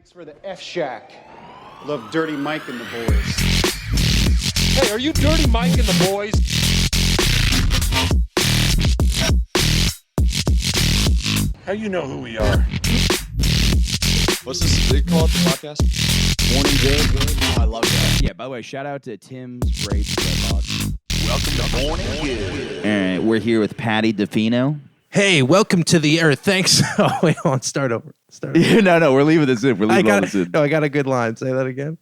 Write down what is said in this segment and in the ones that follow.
Thanks for the F Shack. Love Dirty Mike and the boys. Hey, are you Dirty Mike and the boys? How you know who we are? What's this they call it, the podcast? Morning Good. Oh, I love that. Yeah, by the way, shout out to Tim's Braids Dreadlocks. Welcome to Morning Good. And we're here with Paddy Defino. Hey, welcome to the Earth. Thanks. Oh, wait, hold on. Start over. No, we're leaving this in. We're leaving all this in. No, I got a good line. Say that again.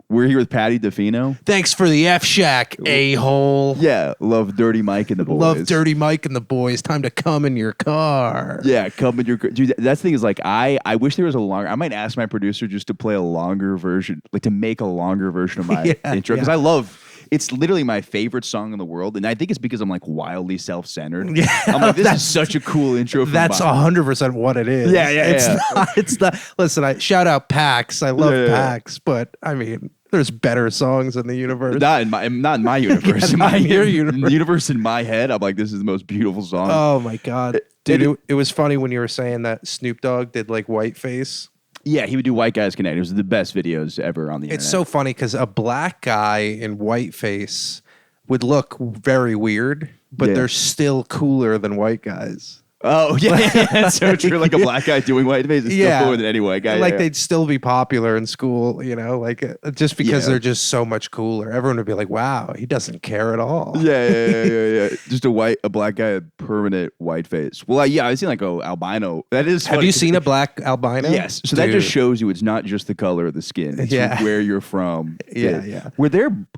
We're here with Paddy Defino. Thanks for the F Shack, a-hole. Yeah, love Dirty Mike and the boys. Love Dirty Mike and the boys. Time to come in your car. Yeah, come in your car. Dude, that's the thing is like, I wish there was a longer, I might ask my producer just to play a longer version, like to make a longer version of my intro. Because I love, it's literally my favorite song in the world. And I think it's because I'm like wildly self-centered. Yeah, I'm like, this is such a cool intro. That's 100% what it is. It's not, listen, shout out PAX. I love PAX, but I mean, there's better songs in the universe. Not in my universe. In my universe. Universe in my head, I'm like, this is the most beautiful song. Oh my God. Dude, it was funny when you were saying that Snoop Dogg did like Whiteface. Yeah, he would do White Guys Connect. It was the best videos ever on the internet. It's so funny because a black guy in whiteface would look very weird, but they're still cooler than white guys. Oh, yeah. That's so true. Like a black guy doing whiteface is still cooler than any white guy. Like they'd still be popular in school, you know, like just because they're just so much cooler. Everyone would be like, wow, he doesn't care at all. Yeah. Just a black guy with permanent white face. Well, I've seen like a albino. That is funny. Have you seen a black albino? Yes. So that just shows you it's not just the color of the skin. It's where you're from. Yeah.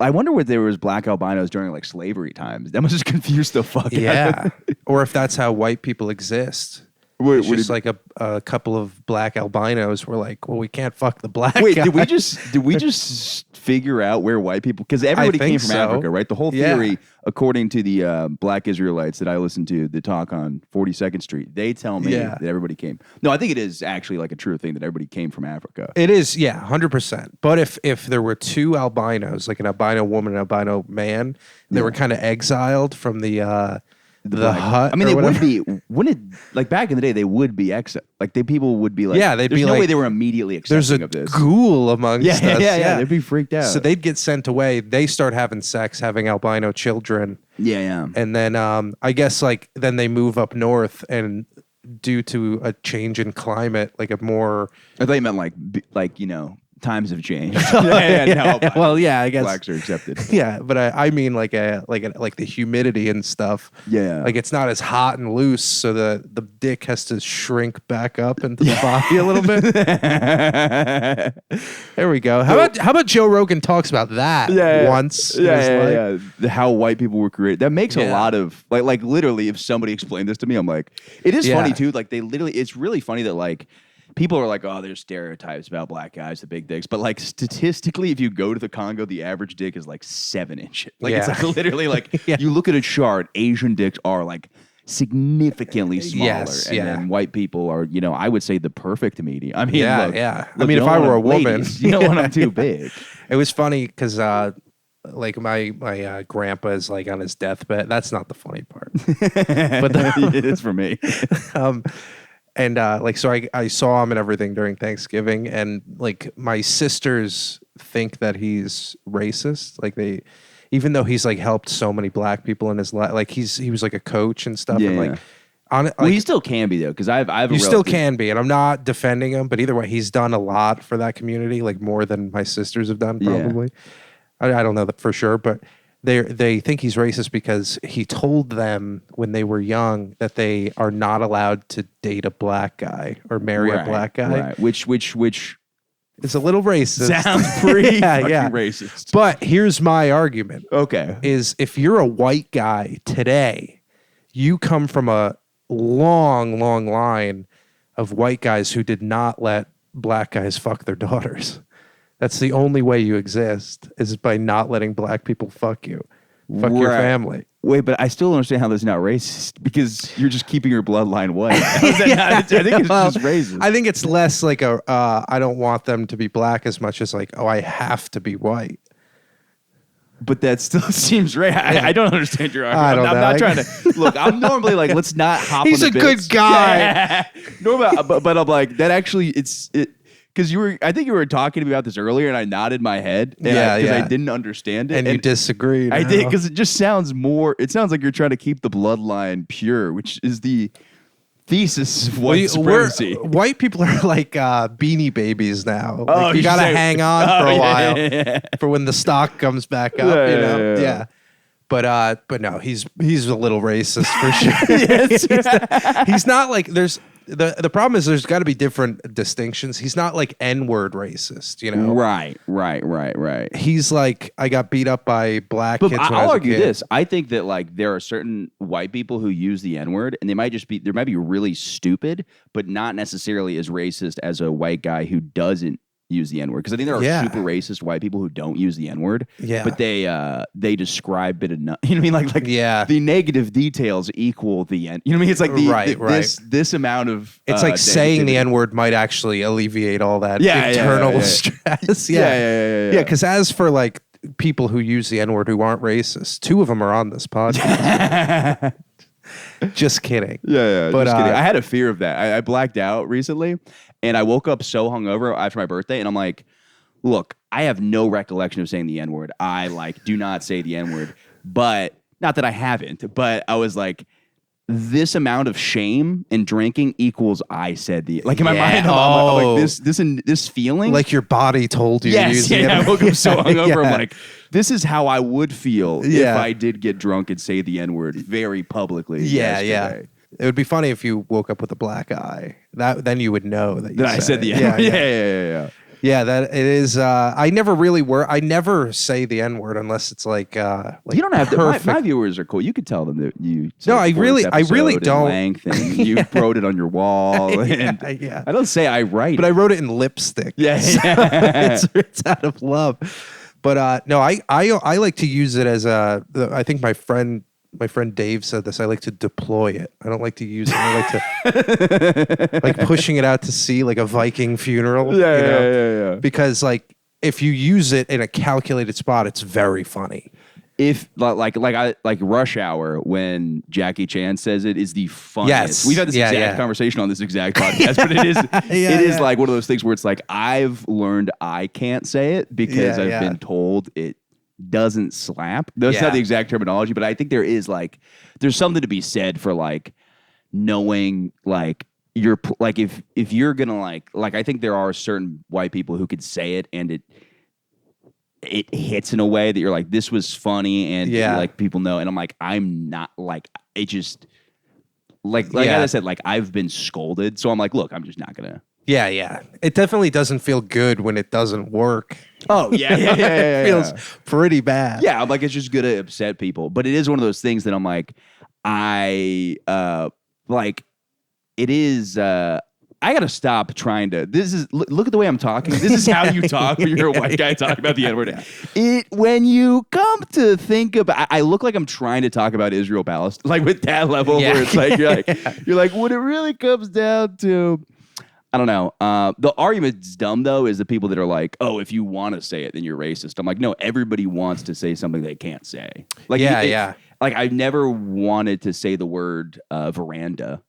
I wonder where there was black albinos during like slavery times. That must just confuse the fuck out. Or if that's how white people exist. It's just like a couple of black albinos were like, well, we can't fuck the black guy. Did we just figure out where white people, because everybody came from Africa, right? The whole theory, according to the black Israelites that I listened to, the talk on 42nd Street, they tell me that everybody came. No, I think it is actually like a true thing that everybody came from Africa. It is, 100%. But if there were two albinos, like an albino woman and an albino man, they were kind of exiled from the hut. I mean, they wouldn't like back in the day. They would be people would be like, they'd there's be no like, way they were immediately accepting of this. There's a ghoul amongst us. Yeah, they'd be freaked out. So they'd get sent away. They start having sex, having albino children. Yeah. And then I guess like then they move up north, and due to a change in climate, like a more. I thought you meant like times have changed. Well, yeah, I guess blacks are accepted. Yeah, but I mean like the humidity and stuff. Yeah, like it's not as hot and loose, so the dick has to shrink back up into the body a little bit. There we go. How about Joe Rogan talks about that once? Yeah. How white people were created. That makes a lot of like literally. If somebody explained this to me, I'm like, it is funny too. Like they literally, it's really funny that like. People are like, oh, there's stereotypes about black guys, the big dicks. But like statistically, if you go to the Congo, the average dick is like 7 inches. Like it's like literally like you look at a chart, Asian dicks are like significantly smaller. Then white people are, I would say the perfect medium. I mean, look, I mean, if I were a woman, ladies, you don't want them too big. It was funny because like my grandpa is like on his deathbed. That's not the funny part. But it is for me. And so I saw him and everything during Thanksgiving, and like my sisters think that he's racist. Like even though he's like helped so many black people in his life, like he was like a coach and stuff. And well, he still can be though, because I've you still can be, and I'm not defending him, but either way, he's done a lot for that community, like more than my sisters have done probably. I don't know that for sure, but. They think he's racist because he told them when they were young that they are not allowed to date a black guy or marry a black guy. Right. Which is a little racist. Sounds pretty racist. But here's my argument. Okay. Is if you're a white guy today, you come from a long, long line of white guys who did not let black guys fuck their daughters. That's the only way you exist, is by not letting black people fuck you. Fuck your family. Wait, but I still don't understand how that's not racist, because you're just keeping your bloodline white. I think it's just racist. I think it's less like I don't want them to be black as much as like, I have to be white. But that still seems right. I don't understand your argument. I'm not trying to look. I'm normally like, let's not hop. He's on the a good guy. Normally, but I'm like that. Actually, because I think you were talking to me about this earlier, and I nodded my head. Because I didn't understand it. And you disagreed. I did, because it just sounds like you're trying to keep the bloodline pure, which is the thesis of white supremacy. White people are like beanie babies now. Oh, Like, you got to hang on for a while yeah. for when the stock comes back up, you know? Yeah. But no, he's a little racist for sure. He's not like the problem is there's got to be different distinctions. He's not like N-word racist, you know? Right. He's like, I got beat up by black kids when I I'll was a argue kid. this. I think that like there are certain white people who use the N-word, and they might be really stupid, but not necessarily as racist as a white guy who doesn't use the N-word. Because I think there are super racist white people who don't use the N-word. Yeah. But they describe it enough. You know what I mean? Like the negative details equal the N. You know what I mean? It's like this amount of it's like saying the N-word might actually alleviate all that internal stress. Yeah. Because as for like people who use the N-word who aren't racist, 2 of them are on this podcast. Just kidding. Yeah. But just kidding. I had a fear of that. I blacked out recently, and I woke up so hungover after my birthday, and I'm like, look, I have no recollection of saying the N-word. I like do not say the N-word, but not that I haven't, but I was like, this amount of shame and drinking equals I said the in my mind. I'm like this feeling like your body told you. Yes, I woke up so hungover. I'm like, this is how I would feel if I did get drunk and say the N-word very publicly. Yeah. It would be funny if you woke up with a black eye. Then you would know that I said the N-word. Yeah. Yeah, that it is. I never say the N-word unless it's like you don't have to. My viewers are cool. You could tell them that you. No, I really don't. Length and you wrote it on your wall. And yeah. I don't say I write, but I wrote it in lipstick. Yeah, it's out of love. But no, I like to use it as I think my friend Dave said this. I like to deploy it. I don't like to use it. I like to like pushing it out to sea like a Viking funeral. Yeah. Because like if you use it in a calculated spot, it's very funny. If like Rush Hour when Jackie Chan says it is the funniest. Yes. We've had this exact conversation on this exact podcast, but it is like one of those things where it's like I've learned I can't say it because I've been told it doesn't slap. That's not the exact terminology, but I think there's something to be said for like knowing like you're like if you're gonna like I think there are certain white people who could say it and it hits in a way that you're like, this was funny and like people know, and I'm like, I'm not like it just like I said, like I've been scolded, so I'm like, look, I'm just not gonna. Yeah. It definitely doesn't feel good when it doesn't work. Oh, yeah. It feels pretty bad. Yeah, I'm like, it's just gonna upset people. But it is one of those things that I'm like, it is I gotta stop trying to. Look at the way I'm talking. This is how you talk when you're a white guy talking about the N-word. When you come to think about, I look like I'm trying to talk about Israel Palestine, like with that level where it's like you're like when it really comes down to, I don't know. The argument's dumb though. Is the people that are like, oh, if you want to say it, then you're racist. I'm like, no, everybody wants to say something they can't say. Like, like I never wanted to say the word veranda.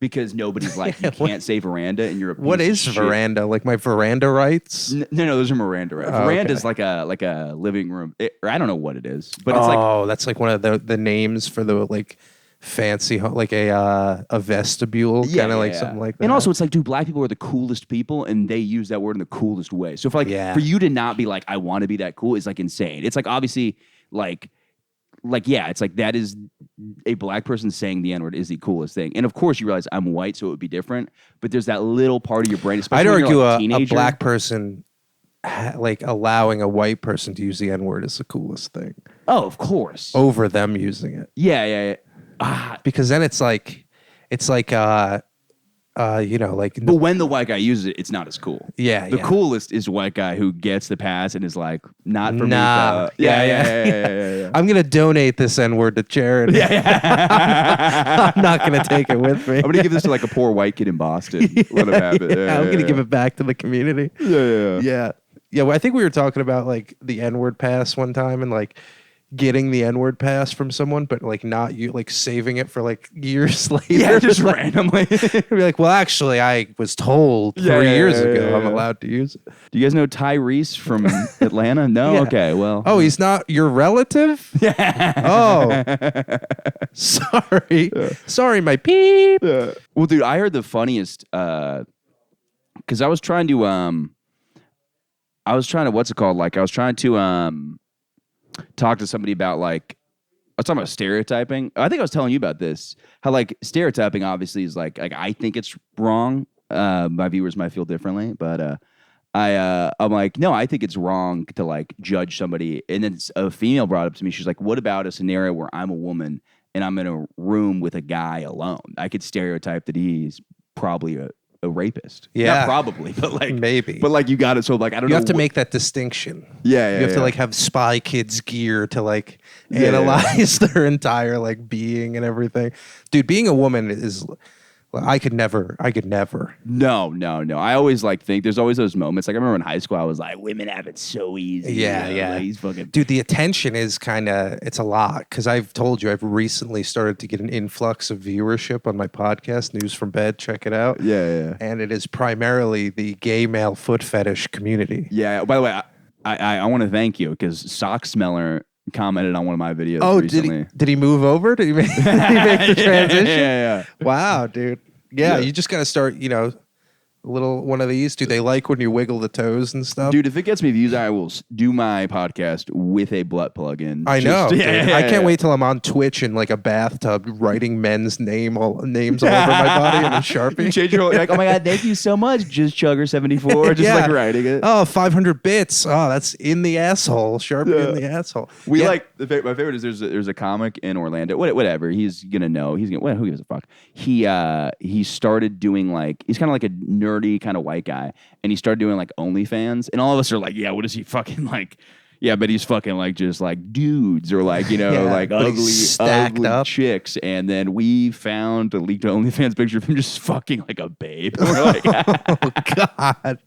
Because nobody's like, you can't say veranda and you're a piece What of is shit. veranda? Like my veranda rights? No, those are Miranda rights. Veranda is like a living room. Or I don't know what it is, but it's like that's like one of the names for the like fancy like a vestibule, kind of like something like that. And also, it's like, dude, black people are the coolest people, and they use that word in the coolest way. So for you to not be like, I want to be that cool, is like insane. It's like obviously like it's like that is a black person saying the N-word is the coolest thing. And of course you realize I'm white, so it would be different. But there's that little part of your brain, especially I'd when argue you're like a black person like allowing a white person to use the N-word is the coolest thing. Oh, of course. Over them using it. Yeah. Because then it's like like. But when the white guy uses it, it's not as cool. Yeah. The coolest is a white guy who gets the pass and is like, not for me. Yeah. I'm gonna donate this N-word to charity. I'm not gonna take it with me. I'm gonna give this to like a poor white kid in Boston. Let him have it. I'm gonna give it back to the community. Yeah. Well, I think we were talking about like the N-word pass one time, and like getting the N-word pass from someone, but like not you, like saving it for like years later. Yeah, just Like, randomly. be like, well, actually, I was told 3 years ago I'm allowed to use it. Do you guys know Tyrese from Atlanta? No? Yeah. Okay, well. Oh, he's not your relative? Yeah. Oh. Sorry. Sorry, my peep. Well, dude, I heard the funniest, because I was trying to, what's it called? Like, I was trying to talk to somebody about, like, I was talking about stereotyping. I think I was telling you about this. How, like, stereotyping obviously is like I think it's wrong. My viewers might feel differently, but I'm like, no, I think it's wrong to, like, judge somebody. And then a female brought up to me. She's like, what about a scenario where I'm a woman and I'm in a room with a guy alone? I could stereotype that he's probably a rapist. Yeah. Not probably, but like maybe. But like you got it. So like I don't You know. have to make that distinction. Yeah. You have to like have Spy Kids gear to like analyze their entire like being and everything. Dude, being a woman is I could never. No. I always like think there's always those moments. Like I remember in high school, I was like, women have it so easy. Yeah, you know? yeah. Like, he's fucking. Dude, the attention is it's a lot. Because I've told you, I've recently started to get an influx of viewership on my podcast, News from Bed. Check it out. Yeah. And it is primarily the gay male foot fetish community. Yeah. By the way, I want to thank you because Sock Smeller commented on one of my videos. Oh, recently. did he move over? Did he make the transition? Yeah. Wow, dude. Yeah, you just got to start, a little one of these. Do they like when you wiggle the toes and stuff? Dude, if it gets me views, I will do my podcast with a butt plug in. I know. Dude. I can't wait. wait till I'm on Twitch in like a bathtub writing men's names all over my body in a Sharpie. You change your whole, you're like, oh my God, thank you so much. Just Chugger74. Just like writing it. Oh, 500 bits. Oh, that's in the asshole. Sharpie in the asshole. My favorite is there's a comic in Orlando. Whatever. He's gonna know. Who gives a fuck? He started doing like, he's kind of like a nerdy kind of white guy, and he started doing like OnlyFans, and all of us are like, yeah, what is he fucking like? Yeah, but he's fucking like just like dudes or like like ugly up chicks, and then we found a leaked OnlyFans picture of him just fucking like a babe. And we're like, oh God,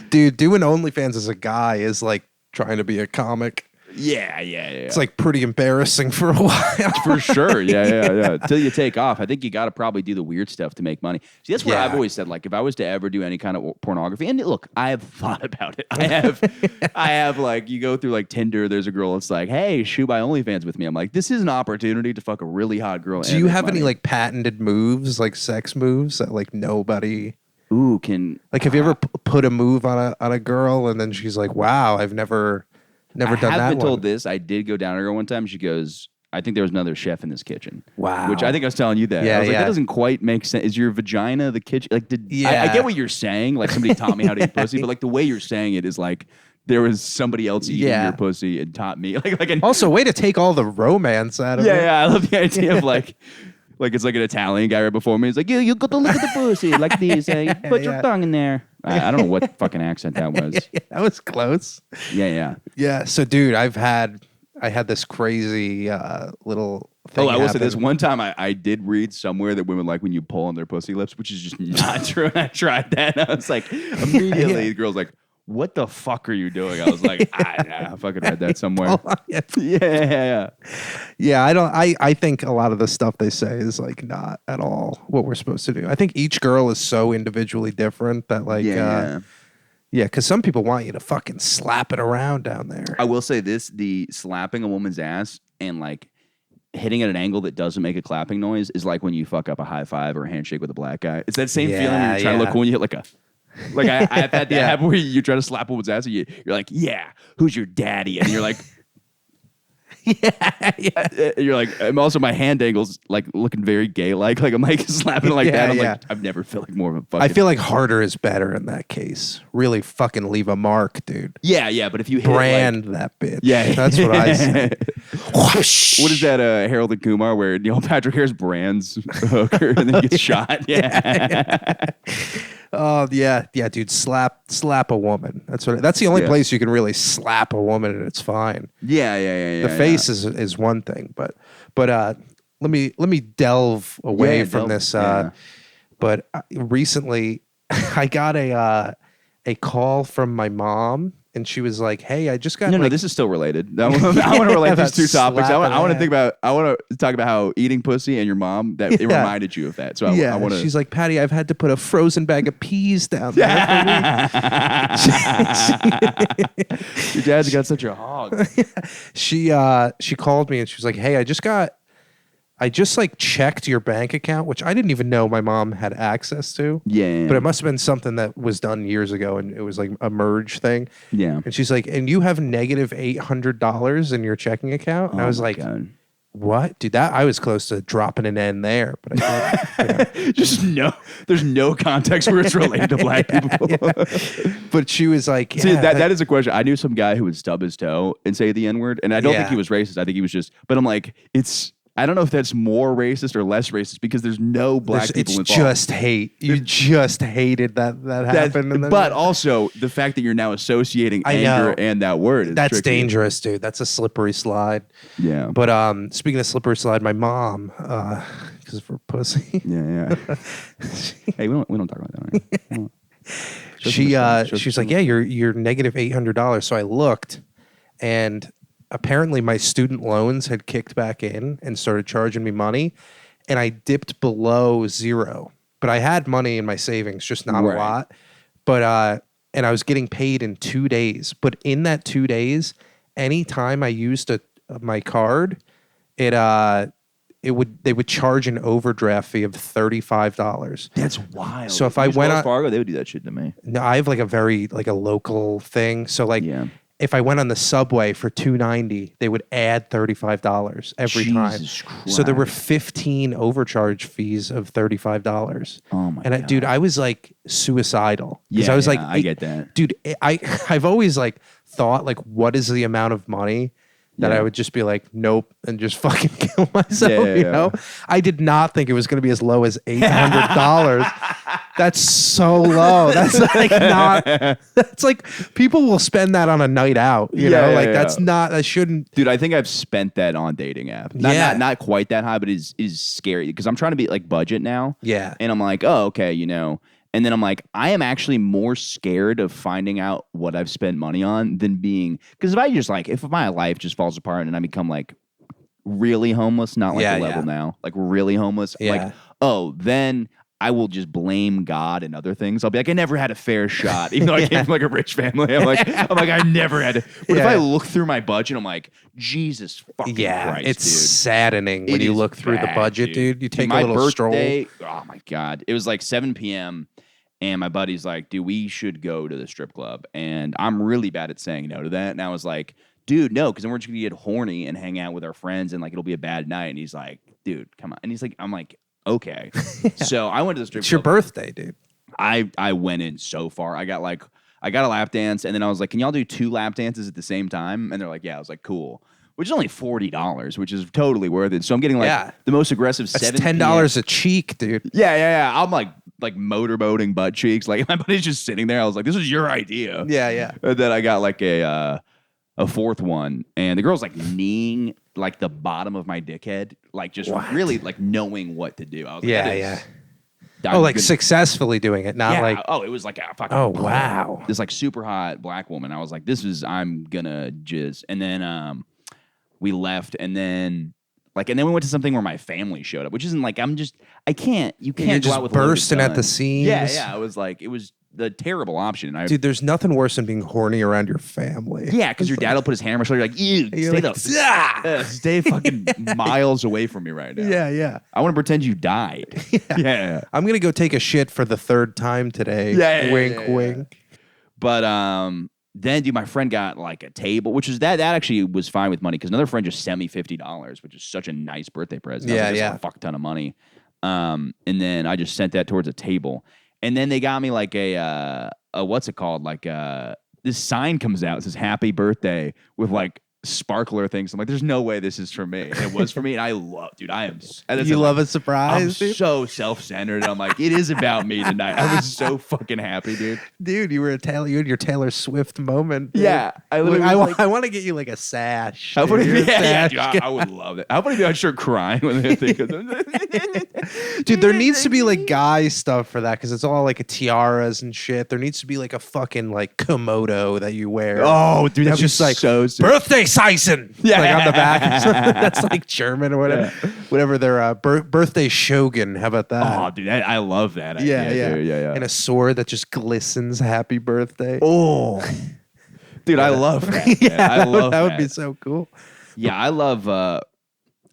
dude, doing OnlyFans as a guy is like trying to be a comic. Yeah. It's like pretty embarrassing for a while. For sure. Yeah. Till you take off. I think you got to probably do the weird stuff to make money. See, that's what I've always said. Like, if I was to ever do any kind of pornography, and look, I have thought about it. I have like, you go through like Tinder, there's a girl that's like, hey, shoot my OnlyFans with me. I'm like, this is an opportunity to fuck a really hot girl. Do you have any like patented moves, like sex moves that like nobody... Ooh, like, have you ever put a move on a girl and then she's like, wow, I've never done that. I have been told this. I did go down to her one time. She goes, I think there was another chef in this kitchen. Wow. Which I think I was telling you that. Yeah, I was like, that doesn't quite make sense. Is your vagina the kitchen? Like, I get what you're saying. Like, somebody taught me how to eat pussy, but like the way you're saying it is like there was somebody else eating your pussy and taught me. Also, way to take all the romance out of it. Yeah, I love the idea of like it's like an Italian guy right before me. He's like, you got to look at the pussy like this. Put your tongue in there. I don't know what fucking accent that was. That was close. Yeah. So, dude, I had this crazy little thing. I will say this. One time I did read somewhere that women like when you pull on their pussy lips, which is just not true. And I tried that. And I was like, immediately, the girl's like, what the fuck are you doing? I was like, I fucking read that somewhere. Yeah. I think a lot of the stuff they say is like not at all what we're supposed to do. I think each girl is so individually different that like, because some people want you to fucking slap it around down there. I will say this, the slapping a woman's ass and like hitting at an angle that doesn't make a clapping noise is like when you fuck up a high five or a handshake with a black guy. It's that same feeling when you're trying to look cool and you hit like a... Like I've had that happen where you try to slap a woman's ass and you're like, yeah, who's your daddy? And you're like, you're like, I'm also my hand angle's like looking very gay like I'm like slapping it like that. I'm like, I've never felt like more of a fucking... I feel like harder is better in that case. Really fucking leave a mark, dude. Yeah, but if you hit brand that bitch. Yeah, that's what I say. What is that Harold and Kumar where Neil Patrick Harris brands a hooker and then gets shot? Oh yeah, dude. Slap a woman. That's the only place you can really slap a woman and it's fine. Yeah. The face is one thing, but let me delve away from this. But recently, I got a call from my mom and she was like, "Hey, I just got No, like, this is still related. I want to relate these two topics. I want to talk about how eating pussy and your mom, that it reminded you of that. So I want to. She's like, Patty, I've had to put a frozen bag of peas down there. Your dad's got such a hog. She called me and she was like, "Hey, I just like checked your bank account," which I didn't even know my mom had access to. Yeah. But it must have been something that was done years ago, and it was like a merge thing. Yeah. And she's like, "And you have negative $800 in your checking account?" And I was like, God. "What, dude? That I was close to dropping an N there, but I think, there's no context where it's related to black people. But she was like, See, that is a question. I knew some guy who would stub his toe and say the N word, and I don't think he was racist. I think he was just. But I'm like, I don't know if that's more racist or less racist because there's no black people involved. It's just hate. You just hated that happened. But also the fact that you're now associating anger and that word. That's tricky. dangerous, dude. That's a slippery slide. Yeah. But speaking of slippery slide, my mom, because of her pussy. Yeah. Hey, we don't talk about that. Right? She's like, yeah, you're negative $800. So I looked, and apparently my student loans had kicked back in and started charging me money, and I dipped below zero. But I had money in my savings, just not a lot. But and I was getting paid in 2 days. But in that 2 days, anytime I used my card, they would charge an overdraft fee of $35. That's wild. So if I went on Fargo, they would do that shit to me. No, I have like a local thing. So like if I went on the subway for $2.90, they would add $35 every time. Jesus Christ. So there were 15 overcharge fees of $35. Oh my God. Dude, I was like suicidal. Yeah, I was like, I get that. Dude, I've always like thought like, what is the amount of money that I would just be like, nope, and just fucking kill myself, you know? I did not think it was going to be as low as $800. That's so low. That's like not, that's like, people will spend that on a night out, you know? Like that's not, that shouldn't. Dude, I think I've spent that on dating app. Not quite that high, but it is scary because I'm trying to be like budget now. Yeah. And I'm like, oh, okay, you know. And then I'm like, I am actually more scared of finding out what I've spent money on than being, because if my life just falls apart and I become like really homeless, not like the level now, like really homeless, like, oh, then I will just blame God and other things. I'll be like, I never had a fair shot, even though I came from like a rich family. I'm like, I never had it. But if I look through my budget, I'm like, Jesus fucking Christ, it's dude. saddening when you look through the budget, dude. You take a little stroll. Oh my God. It was like 7 p.m. And my buddy's like, dude, we should go to the strip club. And I'm really bad at saying no to that. And I was like, dude, no, because then we're just going to get horny and hang out with our friends and like it'll be a bad night. And he's like, dude, come on. And he's like, I'm like, okay. So I went to the strip club. It's your birthday, dude. I went in so far. I got a lap dance, and then I was like, can y'all do 2 lap dances at the same time? And they're like, yeah. I was like, cool. Which is only $40, which is totally worth it. So I'm getting like the most aggressive That's 7 $10 a cheek, dude. Yeah. I'm like motorboating butt cheeks. Like my buddy's just sitting there. I was like, this is your idea. Yeah. And then I got like a fourth one, and the girl's like kneeing like the bottom of my dickhead, like just really like knowing what to do. I was like, successfully doing it, not like. Oh, it was like a fucking. Oh wow. This like super hot black woman. I was like, I'm gonna jizz, and then we left, and then we went to something where my family showed up, which isn't like I can't. You can't You're go just out with bursting at the seams. Yeah. It was the terrible option. Dude, there's nothing worse than being horny around your family. Yeah, because your dad will put his hand on my shoulder. You're like, ew, stay fucking miles away from me right now. Yeah. I want to pretend you died. Yeah. I'm gonna go take a shit for the 3rd time today. Yeah. Wink. But then, dude, my friend got like a table, which is that actually was fine with money because another friend just sent me $50, which is such a nice birthday present. That's a fuck ton of money. And then I just sent that towards a table. And then they got me like a what's it called? Like this sign comes out. It says "Happy Birthday" with like sparkler things. I'm like, there's no way this is for me. And it was for me, and I love, dude. I am. You love a I'm surprise, dude? so self-centered. I'm like, it is about me tonight. I was so fucking happy, dude. Dude, you had your Taylor Swift moment. Dude. Yeah, I literally I was like, want to get you like a sash. how funny? Dude. You're a Yeah, sash dude, I would love that. How funny if I start crying when they think of them? Dude, there needs to be like guy stuff for that because it's all like a tiaras and shit. There needs to be like a fucking like Komodo that you wear. Oh, dude, it's that's just like so sick. birthday Seisen. Yeah. Like on the back. That's like German or whatever. Whatever their birthday Shogun. How about that? Oh, dude, I love that. yeah, idea, yeah, dude. Yeah. And a sword that just glistens. Happy birthday. Oh, dude, I love that. Yeah, man. I love that would be so cool. Yeah, I love.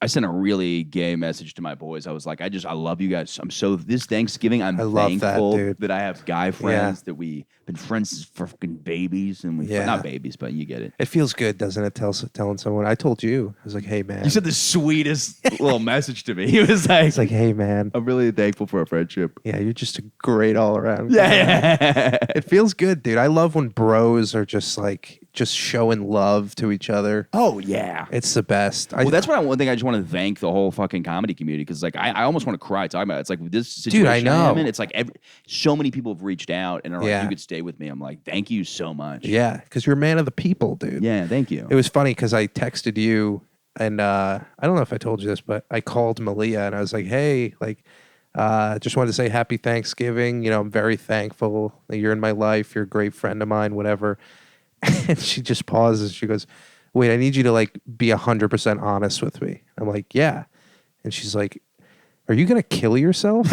I sent a really gay message to my boys. I was like, I love you guys. I'm so this Thanksgiving. I'm I love that, thankful dude. that I have guy friends that we've been friends for fucking babies, and we not babies, but you get it. It feels good, doesn't it? Telling someone. I told you. I was like, hey man. You said the sweetest little message to me. He was like, It's like, hey man. I'm really thankful for our friendship. Yeah, you're just a great all around. Yeah. It feels good, dude. I love when bros are just showing love to each other. Oh yeah. It's the best. Well, that's one thing I just want to thank the whole fucking comedy community because like I almost want to cry talking about it. It's like this situation Dude, I know. I'm in, it's like so many people have reached out and are like, Yeah. you could stay with me. I'm like, thank you so much. Yeah, because you're a man of the people, dude. Yeah, thank you. It was funny because I texted you and I don't know if I told you this, but I called Malia and I was like, hey, like, just wanted to say happy Thanksgiving. You know, I'm very thankful that you're in my life. You're a great friend of mine, whatever. And she just pauses. She goes, wait, I need you to like be 100% honest with me. I'm like, yeah. And she's like, are you going to kill yourself?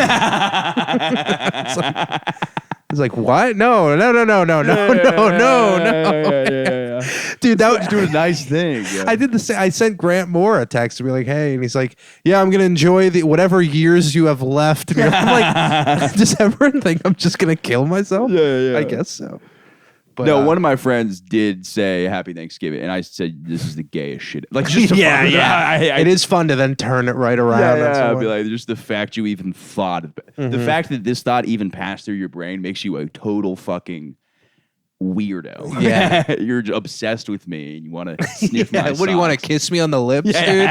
It's like, what? No. Dude, that was doing a nice thing. Yeah. I did the same. I sent Grant Moore a text to be like, hey, and he's like, yeah, I'm gonna enjoy the whatever years you have left. And I'm like, does everyone think I'm just gonna kill myself? Yeah. I guess so. But, No, one of my friends did say Happy Thanksgiving, and I said this is the gayest shit. Like, just to yeah, fuck with yeah. that. It is fun to then turn it right around. on I'd someone. be like, just the fact you even thought of it. The fact that this thought even passed through your brain makes you a total fucking weirdo. Yeah. You're obsessed with me, and you want to sniff Yeah, my what do you want to socks. kiss me on the lips, dude?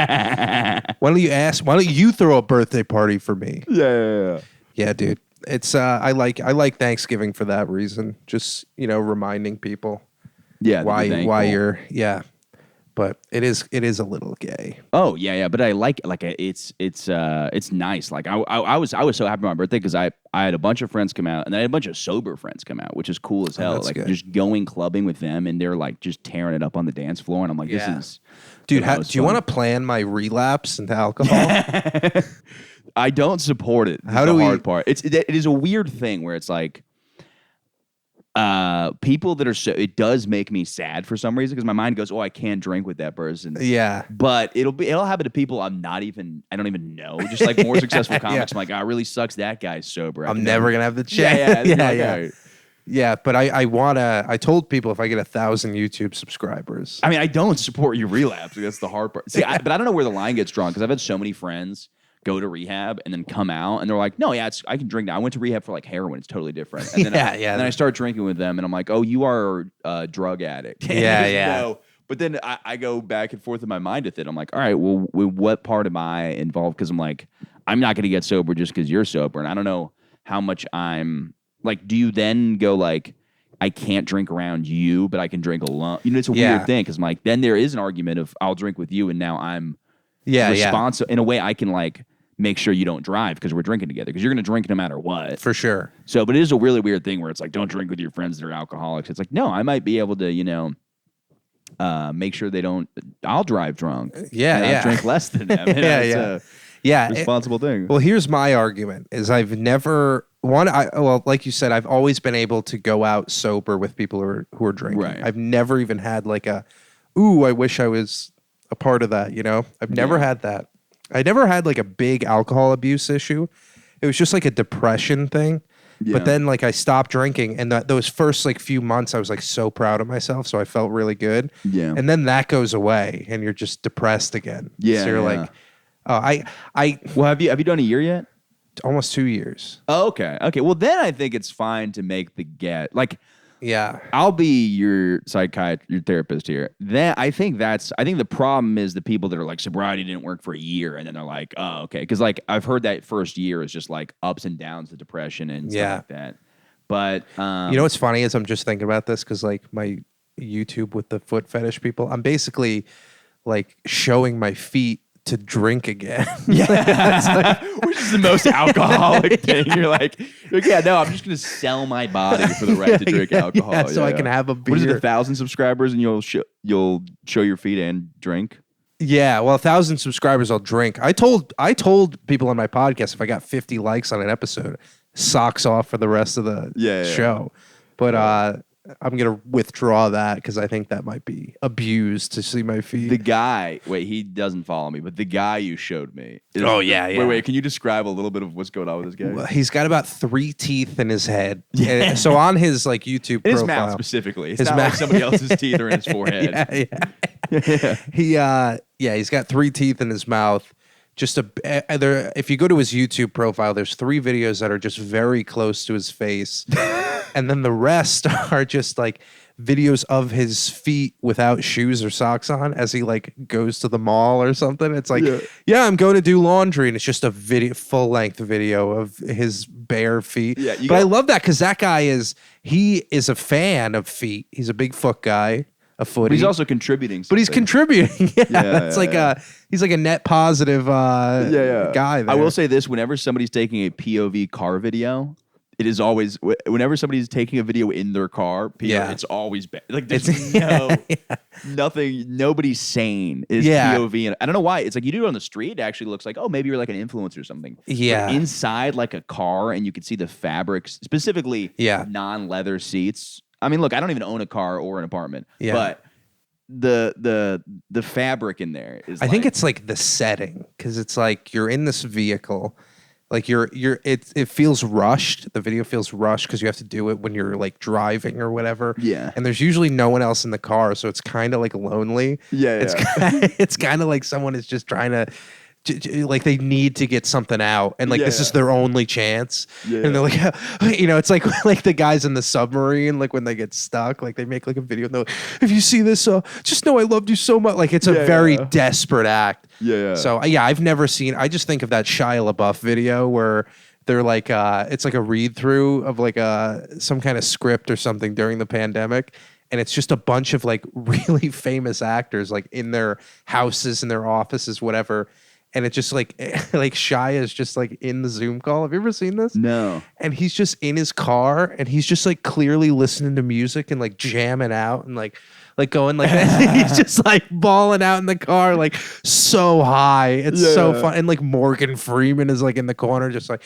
Why don't you throw a birthday party for me? Yeah. Yeah, dude. It's I like Thanksgiving for that reason. Just, reminding people Yeah. why thankful. you're but it is a little gay. Oh yeah, but I like it's nice. Like I was so happy for my birthday because I had a bunch of friends come out and then I had a bunch of sober friends come out, which is cool as hell. that's Like good. just going clubbing with them and they're like just tearing it up on the dance floor and I'm like, this Yeah. is Dude, the most do you fun. want to plan my relapse into alcohol? I don't support it. How How do the we- hard part? It is a weird thing where it's like people that are so it does make me sad for some reason because my mind goes, oh, I can't drink with that person. Yeah. But it'll happen to people I don't even know. Just like more successful comics. I'm like, it really sucks that guy's sober. I'm never gonna have the chance. Yeah. Yeah, but I told people if I get 1,000 YouTube subscribers. I mean, I don't support you relapse. That's the hard part. See, but I don't know where the line gets drawn because I've had so many friends go to rehab and then come out and they're like, no, yeah, I can drink now. I went to rehab for like heroin. It's totally different. And then Yeah. And then I start drinking with them and I'm like, oh, you are a drug addict. And Yeah, they just yeah. know. But then I go back and forth in my mind with it. I'm like, all right, well, what part am I involved? Because I'm like, I'm not going to get sober just because you're sober. And I don't know how much I'm like, do you then go like, I can't drink around you, but I can drink alone? It's a weird thing because I'm like, then there is an argument of I'll drink with you and now I'm responsible. In a way, I can like make sure you don't drive because we're drinking together because you're going to drink no matter what. For sure. So, but it is a really weird thing where it's like, don't drink with your friends that are alcoholics. It's like, no, I might be able to, make sure they don't. I'll drive drunk. Yeah, and I'll yeah. drink less than them. It's Yeah. a responsible thing. Well, here's my argument: is I've never like you said, I've always been able to go out sober with people who are drinking. Right. I've never even had like I wish I was a part of that. I've never had that. I never had like a big alcohol abuse issue. It was just like a depression thing. Yeah. But then like I stopped drinking, and those first like few months I was like so proud of myself, so I felt really good. Yeah. And then that goes away, and you're just depressed again. Yeah, So you're yeah. like, oh, I Well, have you done a year yet? almost 2 years. Oh, okay. Well, then I think it's fine to make the get. Like, Yeah. I'll be your your therapist here. I think the problem is the people that are like sobriety didn't work for a year and then they're like, oh, okay. Because like I've heard that first year is just like ups and downs, the depression and stuff like that. But you know what's funny is I'm just thinking about this because like my YouTube with the foot fetish people, I'm basically like showing my feet to drink again. Which is the most alcoholic thing. You're like, yeah, no, I'm just gonna sell my body for the right to drink alcohol. So I can have a beer. What is it, 1,000 subscribers and you'll show your feet and drink? Yeah, well, 1,000 subscribers, I'll drink. I told people on my podcast if I got 50 likes on an episode, socks off for the rest of the show. But I'm going to withdraw that because I think that might be abused to see my feet. The guy, he doesn't follow me, but the guy you showed me. Wait, can you describe a little bit of what's going on with this guy? Well, he's got about 3 teeth in his head. And so on his like YouTube in profile. his mouth specifically. It's not like somebody else's teeth are in his forehead. He's got 3 teeth in his mouth. If you go to his YouTube profile, there's 3 videos that are just very close to his face. And then the rest are just like videos of his feet without shoes or socks on as he like goes to the mall or something. It's like, I'm going to do laundry. And it's just a full length video of his bare feet. Yeah, I love that because that guy he is a fan of feet. He's a big foot guy. A footy. But he's also contributing. But he's contributing. He's like a net positive guy there. I will say this: whenever somebody's taking a POV car video, it is always whenever somebody's taking a video in their car. It's always bad. Like there's nothing. Nobody's sane is POV, and I don't know why. It's like you do it on the street. It actually looks like maybe you're like an influencer or something. Yeah, but inside like a car, and you can see the fabrics, specifically non-leather seats. I mean, look, I don't even own a car or an apartment, but the fabric in there is. I think it's like the setting because it's like you're in this vehicle, like it feels rushed. The video feels rushed because you have to do it when you're like driving or whatever. Yeah, and there's usually no one else in the car, so it's kind of like lonely. It's kind of like someone is just trying to. Like they need to get something out and like this is their only chance and they're like it's like the guys in the submarine like when they get stuck like they make like a video and they're like, if you see this just know I loved you so much, like it's a very desperate act. So I've never seen. I just think of that Shia LaBeouf video where they're like it's like a read through of like some kind of script or something during the pandemic. And it's just a bunch of like really famous actors like in their houses, in their offices, whatever. And it's just like Shia is just like in the Zoom call. Have you ever seen this? No. And he's just in his car and he's just like clearly listening to music and like jamming out and like going like he's just like balling out in the car like so high. It's so fun. And like Morgan Freeman is like in the corner just like,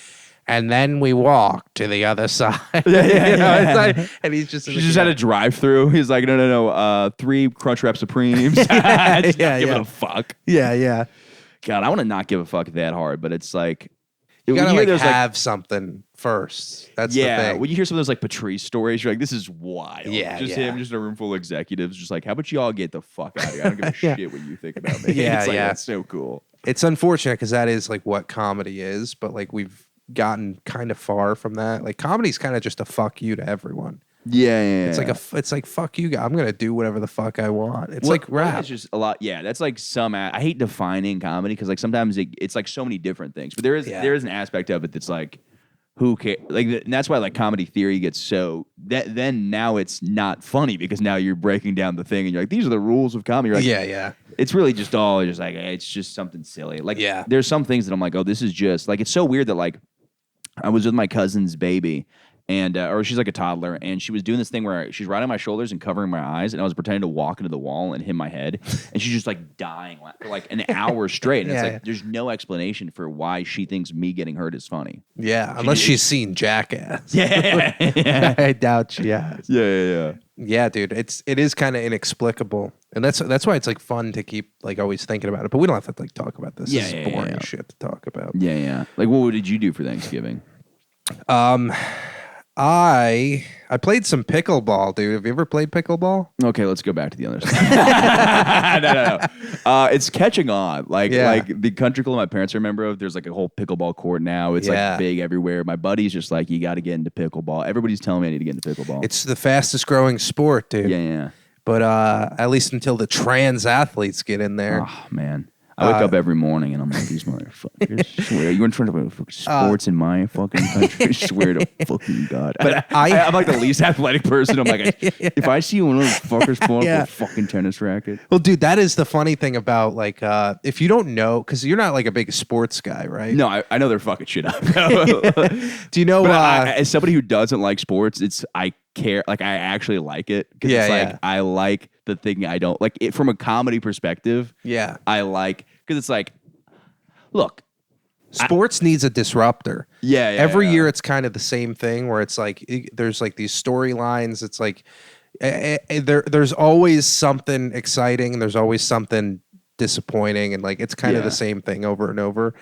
and then we walk to the other side. It's like, and he's just had a drive-through. He's like, no, 3 Crunchwrap Supremes. Give it a fuck. Yeah. God, I want to not give a fuck that hard, but it's like you gotta have something first. That's the thing. When you hear some of those like Patrice stories, you're like, this is wild. Him, just a room full of executives, just like, how about y'all get the fuck out of here? I don't give a shit what you think about me. That's so cool. It's unfortunate because that is like what comedy is, but like we've gotten kind of far from that. Like comedy's kind of just a fuck you to everyone. It's like fuck you. I'm gonna do whatever the fuck I want. It's like rap. It's just a lot. Yeah, that's like I hate defining comedy because like sometimes it's like so many different things. But there is an aspect of it that's like who cares? Like and that's why like comedy theory gets so then now it's not funny because now you're breaking down the thing and you're like these are the rules of comedy. You're like, It's really just all just like it's just something silly. Like there's some things that I'm like this is just like it's so weird that like I was with my cousin's baby. And or she's like a toddler, and she was doing this thing where she's right on my shoulders and covering my eyes, and I was pretending to walk into the wall and hit my head, and she's just like dying for like an hour straight. And it's like there's no explanation for why she thinks me getting hurt is funny. Yeah, unless she's seen Jackass. Yeah. I doubt she has. Yeah. Yeah, dude, it is kind of inexplicable, and that's why it's like fun to keep like always thinking about it. But we don't have to like talk about this. This is boring shit to talk about. Yeah. Like, what did you do for Thanksgiving? I played some pickleball, dude. Have you ever played pickleball? Okay, let's go back to the other side. No. It's catching on. Like the country club my parents are a member of, there's like a whole pickleball court now. It's like big everywhere. My buddy's just like, you got to get into pickleball. Everybody's telling me I need to get into pickleball. It's the fastest growing sport, dude. Yeah. But at least until the trans athletes get in there. Oh, man. I wake up every morning and I'm like, these motherfuckers. Swear, you're in front of sports in my fucking country. Swear to fucking God. But I'm like the least athletic person. I'm like, if I see one of those fuckers pulling up a fucking tennis racket. Well, dude, that is the funny thing about like, if you don't know, because you're not like a big sports guy, right? No, I know they're fucking shit up. Do you know? As somebody who doesn't like sports, I care. Like, I actually like it because it's like I like the thing I don't like it from a comedy perspective. Yeah, I like because it's like, look, sports needs a disruptor. Yeah. Every year it's kind of the same thing where it's like there's like these storylines. It's like there's always something exciting. There's always something disappointing, and like it's kind of the same thing over and over.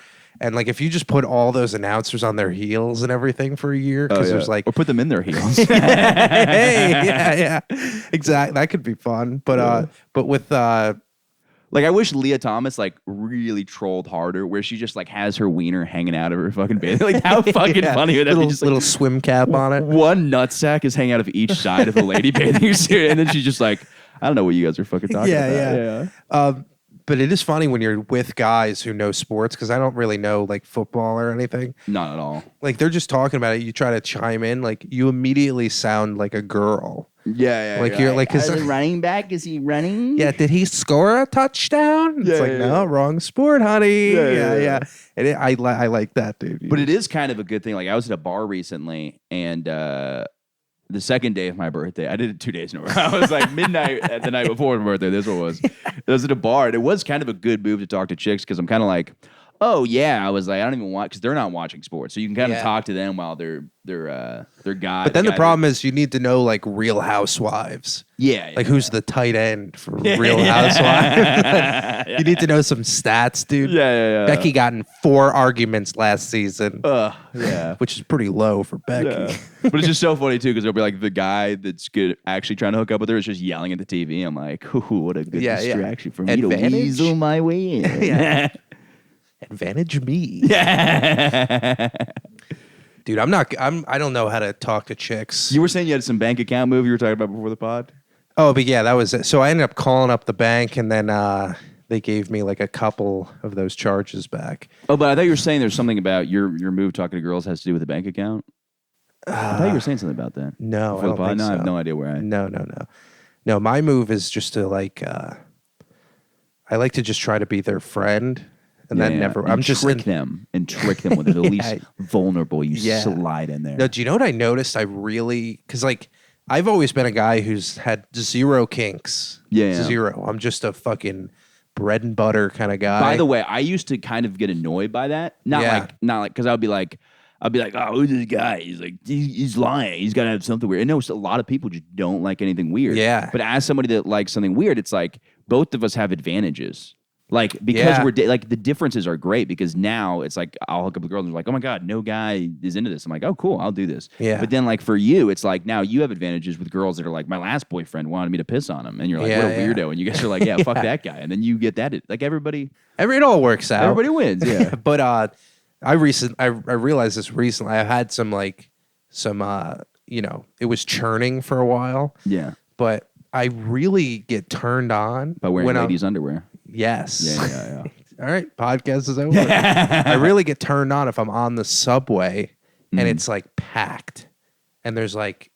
And like if you just put all those announcers on their heels and everything for a year, because there's like, or put them in their heels. yeah, exactly. That could be fun, but with like I wish Leah Thomas like really trolled harder, where she just like has her wiener hanging out of her fucking bathing. Like how fucking funny would that be? Just little swim cap on it. One nutsack is hanging out of each side of a lady bathing suit, and then she's just like, I don't know what you guys are fucking talking about. Yeah. But it is funny when you're with guys who know sports, because I don't really know like football or anything. Not at all. Like they're just talking about it. You try to chime in, like you immediately sound like a girl. Yeah. You're like, is the running back? Is he running? Yeah. Did he score a touchdown? It's like, no, wrong sport, honey. Yeah. And I like that, dude. But it is kind of a good thing. Like I was at a bar recently, and the second day of my birthday, I did it 2 days in a row. I was like midnight at the night before my birthday. This one was. I was at a bar, and it was kind of a good move to talk to chicks because I'm kind of like, oh yeah. I was like, I don't even watch because they're not watching sports, so you can kind of talk to them while they're guys. But then the problem is you need to know like Real Housewives. Yeah. Like who's the tight end for Real Housewives? You need to know some stats, dude. Yeah. Becky got in 4 arguments last season. Yeah. Which is pretty low for Becky. Yeah. But it's just so funny too because there'll be like the guy that's good actually trying to hook up with her is just yelling at the TV. I'm like, ooh, what a good distraction for me to weasel my way in. Advantage me. Yeah. Dude, I don't know how to talk to chicks. You were saying you had some bank account move you were talking about before the pod? Oh, but yeah, that was it. So I ended up calling up the bank, and then they gave me like a couple of those charges back. Oh, but I thought you were saying there's something about your move talking to girls has to do with a bank account. I thought you were saying something about that. No, I don't think so. I have no idea where I... No, my move is just to like... I like to just try to be their friend. And then never... And trick them when they're the least vulnerable. You slide in there. No, do you know what I noticed? Because like... I've always been a guy who's had zero kinks. Yeah. Zero. I'm just a fucking bread and butter kind of guy. By the way, I used to kind of get annoyed by that. Not like, because I'd be like, oh, who's this guy? He's like, he's lying. He's got to have something weird. And no, a lot of people just don't like anything weird. Yeah. But as somebody that likes something weird, it's like both of us have advantages. Like, because we're like, the differences are great because now it's like, I'll hook up with girls and they're like, oh my God, no guy is into this. I'm like, oh, cool, I'll do this. Yeah. But then, like, for you, it's like, now you have advantages with girls that are like, my last boyfriend wanted me to piss on him. And you're like, what a weirdo. And you guys are like, yeah, fuck that guy. And then you get that. Like, it all works out. Everybody wins, yeah. But I realized this recently. I had some, it was churning for a while. Yeah. But I really get turned on. By wearing ladies' underwear. Yes. Yeah. All right, podcast is over. I really get turned on if I'm on the subway and it's like packed and there's like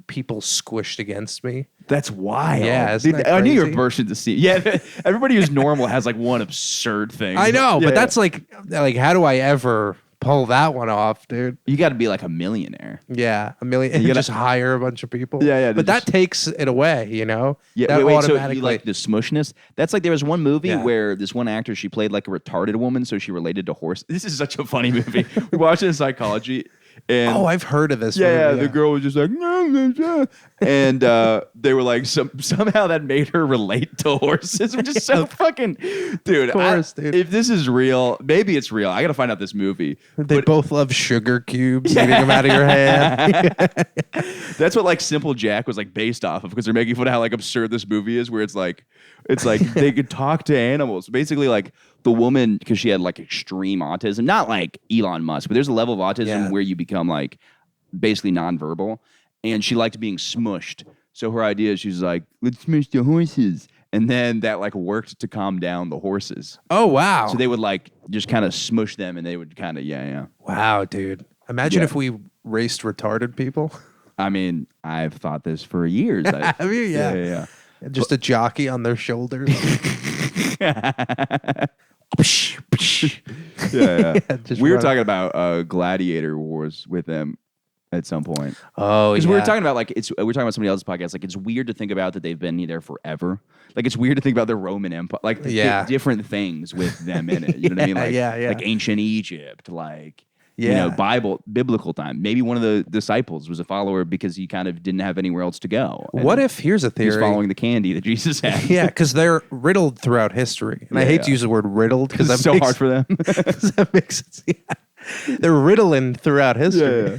people squished against me. That's wild. Yeah, dude, I knew you were bursting to see. Yeah, everybody who's normal has like one absurd thing. I know, but that's like how do I ever pull that one off, dude? You got to be like a millionaire. Yeah, a million. You just hire a bunch of people. Yeah. But that takes it away, you know? Yeah, wait, so you like the smushness? That's like there was one movie where this one actor, she played like a retarded woman, so she related to horse. This is such a funny movie. We watched it in psychology. And Oh, I've heard of this. yeah, movie, the girl was just like, "No, no, no." And they were like, somehow that made her relate to horses, which is so fucking, dude. Of course, dude. If this is real, maybe it's real. I gotta find out this movie. They But both love sugar cubes, eating them out of your hand. that's what like Simple Jack was like based off of, because they're making fun of how like absurd this movie is, where it's like they could talk to animals. Basically, like the woman, because she had like extreme autism, not like Elon Musk, but there's a level of autism where you become like basically nonverbal, and she liked being smushed. So her idea, she's like, let's smush the horses. And then that like worked to calm down the horses. Oh, wow. So they would like just kind of smush them, and they would kind of, Wow, dude. Imagine Yeah. if we raced retarded people. I mean, I've thought this for years. Have you? Yeah. Yeah. Just a jockey on their shoulders. Yeah. just We were run. talking about gladiator wars with them at some point. Oh, Because yeah. we were talking about like we were talking about somebody else's podcast. Like it's weird to think about that they've been there forever. Like it's weird to think about the Roman Empire, like different things with them in it. You know what I mean? Like like ancient Egypt, like you know, biblical time. Maybe one of the disciples was a follower because he kind of didn't have anywhere else to go. What if, here's a he was theory. following the candy that Jesus had? Yeah, because they're riddled throughout history. And I hate to use the word riddled because It's that so makes, hard for them. 'cause that makes sense. Yeah. They're riddling throughout history. Yeah.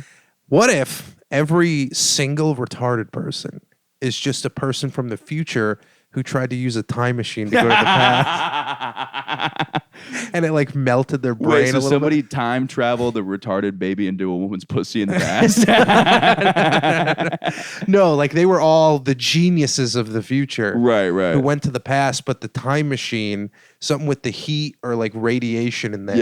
What if every single retarded person is just a person from the future who tried to use a time machine to go to the past? And it like melted their brain Wait, a so little somebody time traveled a retarded baby into a woman's pussy in the past? bit. No, like they were all the geniuses of the future. Right. Who went to the past, but the time machine, something with the heat or like radiation in there,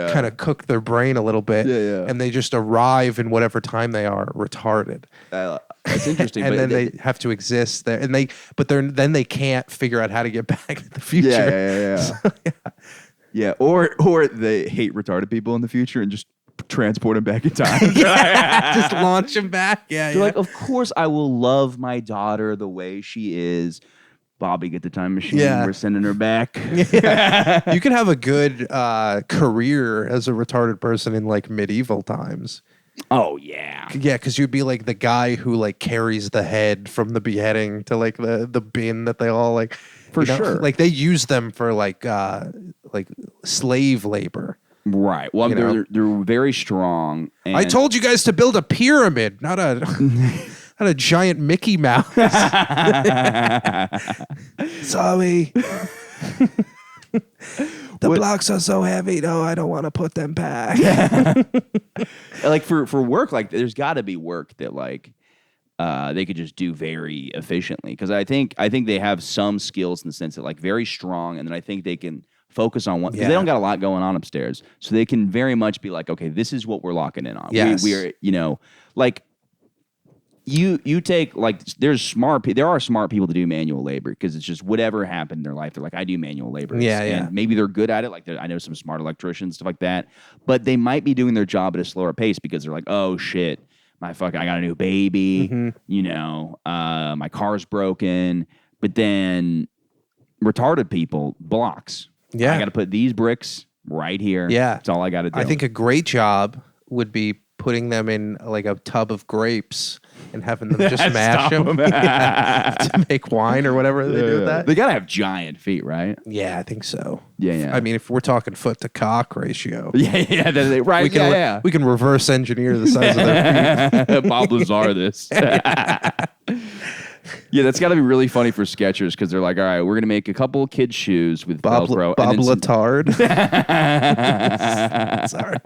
Yeah. kind of cooked their brain a little bit. Yeah. And they just arrive in whatever time they are retarded. That's interesting. And but then they have to exist there, and then they can't figure out how to get back to the future. Yeah. So, Yeah, or they hate retarded people in the future and just transport them back in time. just launch them back. They're like, of course I will love my daughter the way she is. Bobby, get the time machine. Yeah. We're sending her back. You could have a good career as a retarded person in like medieval times. Oh, yeah. Yeah, because you'd be like the guy who like carries the head from the beheading to like the bin that they all like. For sure. Like they use them for like slave labor. Right. Well, You know? they're very strong. And I told you guys to build a pyramid, not a not a giant Mickey Mouse. Sorry. The blocks are so heavy. No, I don't want to put them back. like for work, like there's got to be work that like they could just do very efficiently, because I think they have some skills in the sense that like very strong, and then I think they can focus on one, because they don't got a lot going on upstairs, so they can very much be like, okay, this is what we're locking in on. Yes. We are, you know, like you take like there are smart people to do manual labor, because it's just whatever happened in their life, they're like, I do manual labor. Yeah. And maybe they're good at it. Like I know some smart electricians, stuff like that, but they might be doing their job at a slower pace because they're like, oh shit, I got a new baby, you know, my car's broken. But then retarded people, blocks. Yeah. I got to put these bricks right here. Yeah. That's all I got to do. I think a great job would be putting them in like a tub of grapes and having them just mash them to make wine or whatever they do with that. They got to have giant feet, right? Yeah, I think so. Yeah. I mean, if we're talking foot to cock ratio, Yeah. Right. we can we can reverse engineer the size of their feet. Bob Lazar this. Yeah, that's got to be really funny for Skechers, because they're like, all right, we're going to make a couple kids' shoes with Velcro. Bob and then Latard. Sorry.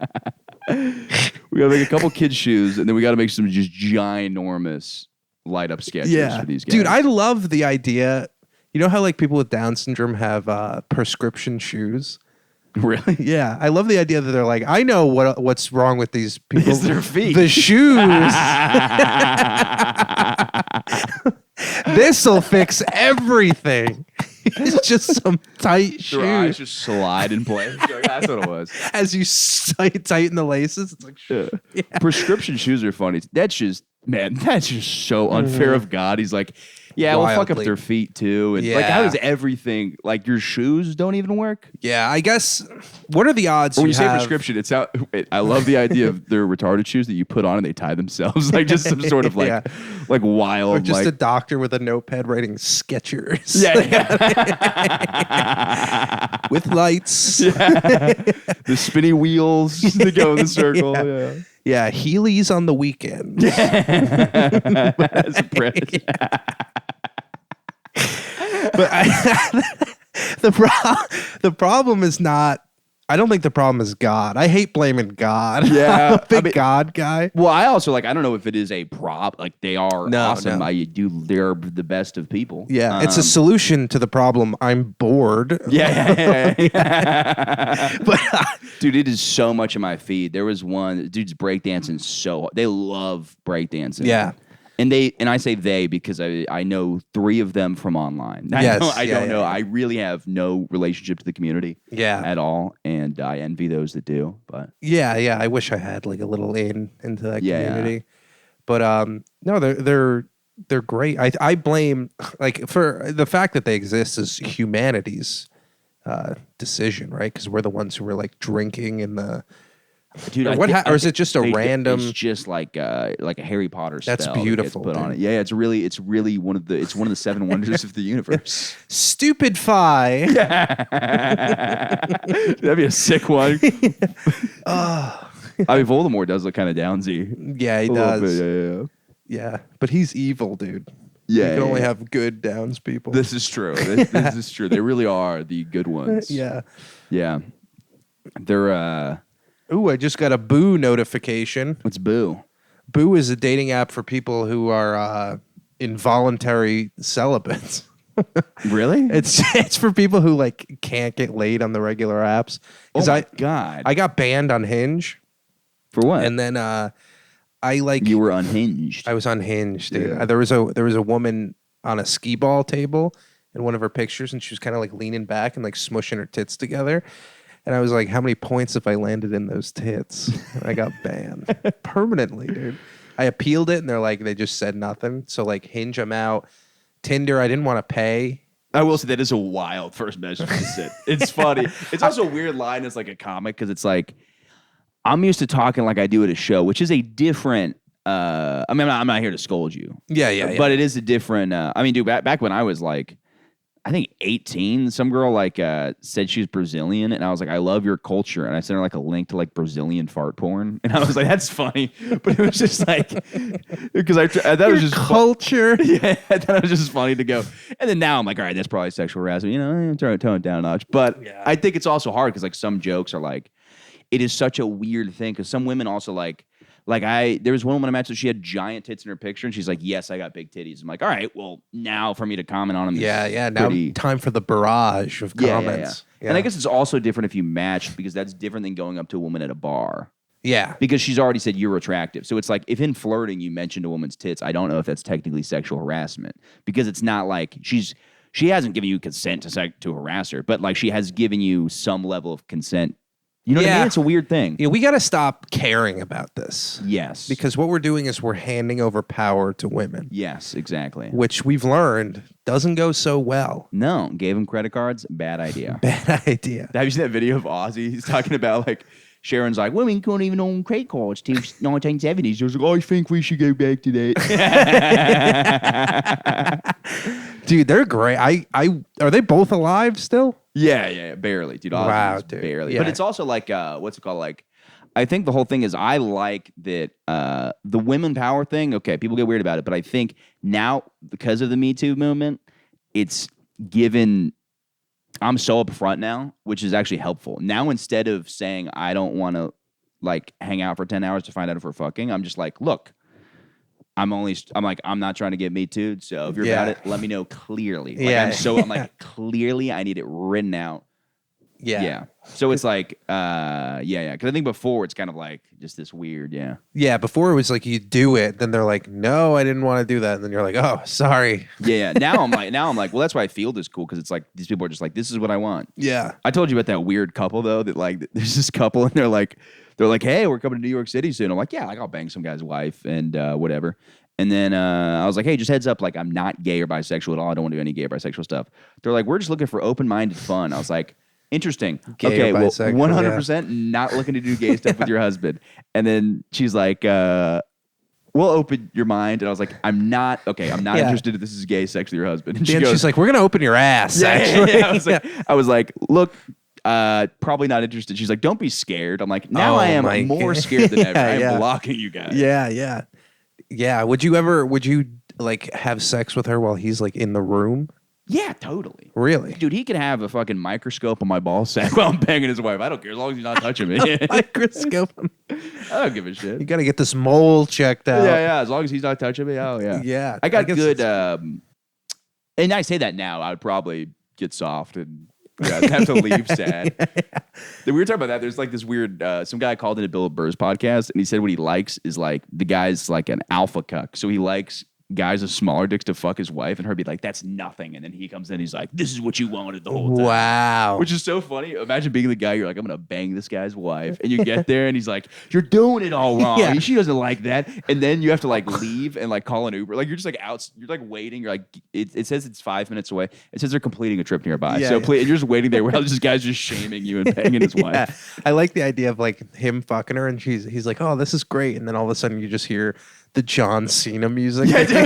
we got to make a couple kids' shoes, and then we got to make some just ginormous light-up Skechers for these guys. Dude, I love the idea. You know how like people with Down syndrome have prescription shoes? Really? Yeah, I love the idea that they're like, I know what's wrong with these people. It's their feet. The shoes. This'll fix everything. It's just some tight Their eyes shoes. just slide in place. That's what it was. As you tighten the laces, it's like, Yeah. Prescription shoes are funny. That's just so unfair of God. He's like, Yeah, well, fuck up wildly. their feet too, and like, how Yeah. does everything like your shoes don't even work? Yeah, I guess. What are the odds? When you you say have, prescription, it's out. I love the idea of their retarded shoes that you put on and they tie themselves, like just some sort of like, Yeah. like wild, or just like a doctor with a notepad writing Skechers. With lights. the spinny wheels that go in the circle. Yeah. Yeah, Heelys on the weekend. As a press. But the problem is not. I don't think the problem is God. I hate blaming God. Yeah, I'm a big I mean- God guy. Well, I also like. I don't know if it is a prop. Like they are No, awesome. no. They're the best of people. Yeah, it's a solution to the problem. I'm bored. Yeah. But Dude, it is so much in my feed. There was one dude's breakdancing so they love breakdancing. Yeah. And I say they because I know 3 of them from online. Yes. I don't know. Yeah. I really have no relationship to the community Yeah. at all. And I envy those that do. But yeah, I wish I had like a little into that Yeah. community. But no, they're great. I blame like for the fact that they exist is humanity's decision, right? Because we're the ones who were like drinking in the. dude, Or or is it just a random? It's just like a Harry Potter spell That's that gets beautiful, put on dude. it. Yeah, it's really one of the 7 wonders of the universe. Stupid Phi. That'd be a sick one. I mean, Voldemort does look kind of downsy. Yeah, he A little does. bit, yeah. Yeah, but he's evil, dude. Yeah, you can only yeah. have good downs people. This is true. This is true. They really are the good ones. Yeah. Yeah. They're Ooh, I just got a Boo notification. what's Boo? Boo is a dating app for people who are involuntary celibates. Really? It's for people who like can't get laid on the regular apps. Oh 'Cause my God. I got banned on Hinge, For what? and then I like you were unhinged. I was unhinged, dude. Yeah. There was a woman on a skee ball table in one of her pictures, and she was kind of like leaning back and like smushing her tits together. And I was like, "How many points have I landed in those tits?" And I got banned permanently, dude. I appealed it, and they just said nothing. So like Hinge, I'm out. Tinder, I didn't want to pay. I will say that is a wild first measure to sit. It's funny. It's also a weird line as like a comic because it's like I'm used to talking like I do at a show, which is a different. I mean, I'm not here to scold you. Yeah. But it is a different. I mean, dude, back when I was like, I think 18, some girl like said she was Brazilian, and I was like, I love your culture, and I sent her like a link to like Brazilian fart porn, and I was like, that's funny, but it was just like because I thought it was just culture. yeah, I thought it was just funny to go, and then now I'm like, all right, that's probably sexual harassment, you know, tone it down a notch, but Yeah. I think it's also hard because like some jokes are like, it is such a weird thing because some women also like there was one woman I met, so she had giant tits in her picture, and she's like, yes, I got big titties. I'm like, all right, well, now for me to comment on them is Yeah. Now pretty- time for the barrage of comments. Yeah. And I guess it's also different if you match because that's different than going up to a woman at a bar Yeah. because she's already said you're attractive. So it's like if in flirting you mentioned a woman's tits, I don't know if that's technically sexual harassment because it's not like she hasn't given you consent to harass her, but like she has given you some level of consent. You know what I Yeah. mean? It's a weird thing. Yeah, we got to stop caring about this. Yes. Because what we're doing is we're handing over power to women, Yes, exactly. which we've learned doesn't go so well. No, gave him credit cards. Bad idea. Bad idea. Have you seen that video of Ozzy? He's talking about like Sharon's like, women couldn't even own credit cards till 1970s. He was like, I think we should go back to that. Dude, they're great. I are they both alive still? Yeah, barely, dude. Ozzy Wow, is dude. barely. Yeah. But it's also like, what's it called? Like, I think the whole thing is I like that the women power thing. Okay, people get weird about it, but I think now because of the Me Too movement, it's given. I'm so upfront now, which is actually helpful. Now instead of saying I don't want to like hang out for 10 hours to find out if we're fucking, I'm just like, look, I'm not trying to get Me Too'd. So if you're about it, let me know clearly. Like, Yeah. I'm like, clearly I need it written out. Yeah. So it's like, yeah. Because I think before it's kind of like just this weird, yeah. Yeah, before it was like you do it, then they're like, no, I didn't want to do that. And then you're like, oh, sorry. Yeah. Now I'm like, well, that's why I feel this cool because it's like these people are just like, this is what I want. Yeah. I told you about that weird couple though that like there's this couple and they're like, hey, we're coming to New York City soon. I'm like, yeah, like I'll bang some guy's wife and whatever. And then I was like, hey, just heads up, like I'm not gay or bisexual at all. I don't want to do any gay or bisexual stuff. They're like, we're just looking for open-minded fun. I was like, interesting. Gay okay, or well, bisexual, 100% not looking to do gay stuff with your husband. And then she's like, we'll open your mind. And I was like, I'm not interested if this is gay sex with your husband. And Then she's like, we're going to open your ass, actually. I was like, look, probably not interested. She's like, don't be scared. I'm like, now I am more scared than ever. I am blocking you guys. Yeah. Would you like have sex with her while he's like in the room? Yeah, totally. Really? Dude, he could have a fucking microscope on my ball sack while I'm banging his wife. I don't care as long as he's not touching me. Microscope. I don't give a shit. You got to get this mole checked out. Yeah. As long as he's not touching me. Oh, yeah. Yeah. I got good. And I say that now. I would probably get soft and have to leave sad. We were talking about that. There's like this weird, some guy called into Bill Burr's podcast and he said what he likes is like the guy's like an alpha cuck. So he likes guys with smaller dicks to fuck his wife and her be like, that's nothing. And then he comes in, he's like, this is what you wanted the whole time. Wow. Which is so funny. Imagine being the guy, you're like, I'm going to bang this guy's wife. And you get there and he's like, you're doing it all wrong. Yeah. She doesn't like that. And then you have to like leave and like call an Uber. Like you're just like out, you're like waiting. You're like, it says it's 5 minutes away. It says they're completing a trip nearby. Yeah, so yeah. you're just waiting there while this guy's just shaming you and banging his wife. I like the idea of like him fucking her and he's like, oh, this is great. And then all of a sudden you just hear the John Cena music. Just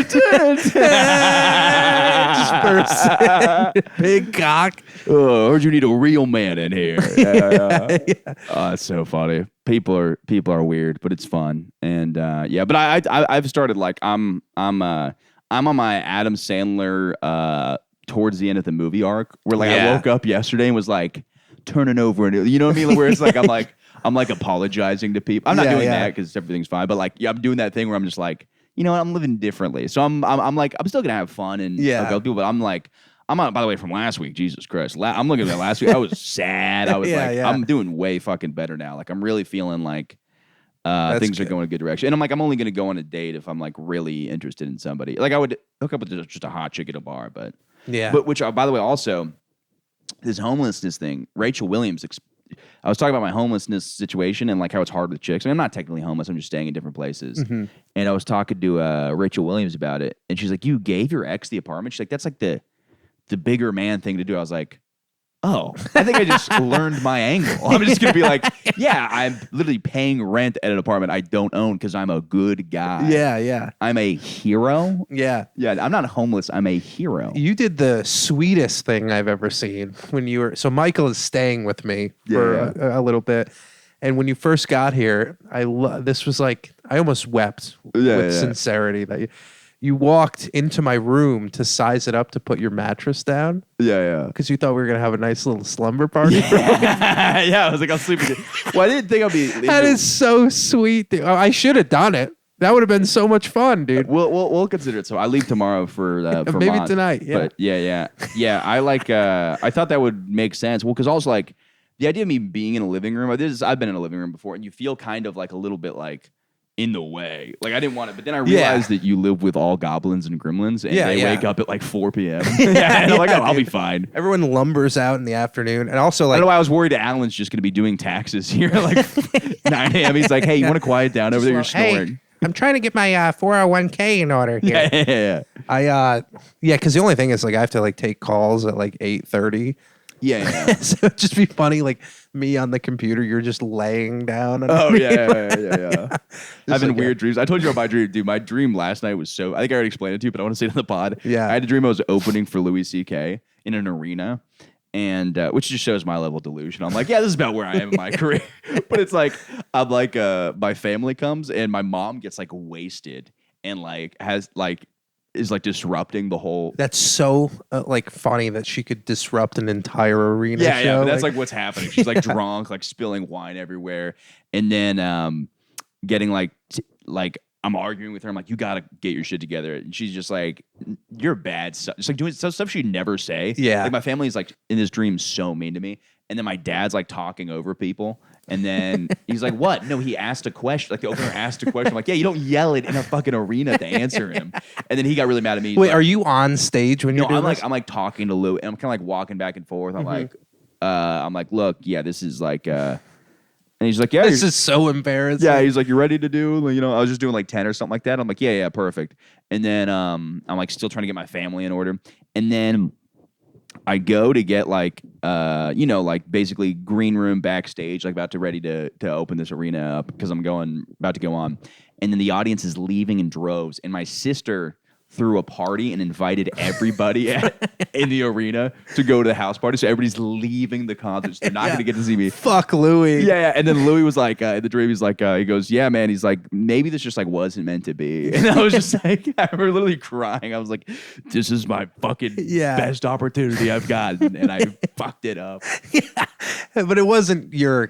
bursts in. Big cock. Oh, heard you need a real man in here. Yeah. Oh, that's so funny. People are weird, but it's fun. And but I've started like I'm on my Adam Sandler towards the end of the movie arc where like I woke up yesterday and was like turning over and you know what I mean? Where it's like I'm like apologizing to people. I'm not doing that because everything's fine, but like I'm doing that thing where I'm just like, you know what, I'm living differently. So I'm like I'm still gonna have fun and hug other people, but I'm on, by the way, from last week, Jesus Christ. I'm looking at that last week. I was sad. I was I'm doing way fucking better now. Like I'm really feeling like things are going a good direction. And I'm like, I'm only gonna go on a date if I'm like really interested in somebody. Like I would hook up with just a hot chick at a bar, but which by the way, also this homelessness thing, Rachel Williams. I was talking about my homelessness situation and like how it's hard with chicks. I mean, I'm not technically homeless. I'm just staying in different places. Mm-hmm. And I was talking to Rachel Williams about it. And she's like, you gave your ex the apartment? She's like, that's like the bigger man thing to do. I was like, oh, I think I just learned my angle. I'm just going to be like, yeah, I'm literally paying rent at an apartment I don't own because I'm a good guy. Yeah. I'm a hero. Yeah. I'm not homeless. I'm a hero. You did the sweetest thing I've ever seen when you were. So Michael is staying with me for a little bit. And when you first got here, this was like, I almost wept with sincerity that you walked into my room to size it up to put your mattress down. Yeah. Because you thought we were going to have a nice little slumber party. Yeah, I was like, I'll sleep with you. Well, I didn't think I'd be... That is so sweet, dude. I should have done it. That would have been so much fun, dude. We'll consider it. So I leave tomorrow for maybe Mont, tonight. Yeah. But yeah. I like. I thought that would make sense. Well, because also like the idea of me being in a living room. I've been in a living room before, and you feel kind of like a little bit like in the way. Like I didn't want it, but then I realized that you live with all goblins and gremlins, and they wake up at like 4 p.m. And I'm like, oh, I'll be fine. Everyone lumbers out in the afternoon, and also like I don't know why I was worried Alan's just going to be doing taxes here at like 9 a.m. He's like, hey, you want to quiet down over there? You're snoring. Hey, I'm trying to get my 401k in order here. Yeah. Because the only thing is like I have to like take calls at like 8:30. Yeah. So it'd just be funny, like me on the computer, you're just laying down. Oh yeah. Having weird dreams. I told you about my dream, dude. My dream last night was I think I already explained it to you, but I want to say it on the pod. Yeah. I had a dream I was opening for Louis C.K. in an arena, and which just shows my level of delusion. I'm like, yeah, this is about where I am in my career. But it's like I'm like my family comes and my mom gets like wasted and like is like disrupting the whole. That's so like funny that she could disrupt an entire arena. Yeah, show. But that's like what's happening. She's like drunk, like spilling wine everywhere, and then getting like I'm arguing with her. I'm like, you gotta get your shit together, and she's just like, you're bad. Just like doing stuff she'd never say. Yeah, like my family's like in this dream so mean to me, and then my dad's like talking over people. And then he's like, what? No, he asked a question. Like the opener asked a question. I'm like, yeah, you don't yell it in a fucking arena to answer him. And then he got really mad at me. Wait, like, are you on stage when you're doing this? I'm like talking to Lou, and I'm kind of like walking back and forth. I'm like, look, yeah, this is like, And he's like, yeah, This is so embarrassing. yeah. He's like, you ready to do? I was just doing like 10 or something like that. I'm like, yeah, perfect. And then I'm like still trying to get my family in order. And then I go to get like, like basically green room backstage, like about to ready to open this arena up because I'm about to go on. And then the audience is leaving in droves. And my sister threw a party and invited everybody in the arena to go to the house party. So everybody's leaving the concert. They're not going to get to see me. Fuck Louis. Yeah. And then Louis was like, in the dream, he's like, he goes, yeah, man. He's like, maybe this just like wasn't meant to be. And I was just like, I remember literally crying. I was like, this is my fucking best opportunity I've gotten. And I fucked it up. Yeah. But it wasn't your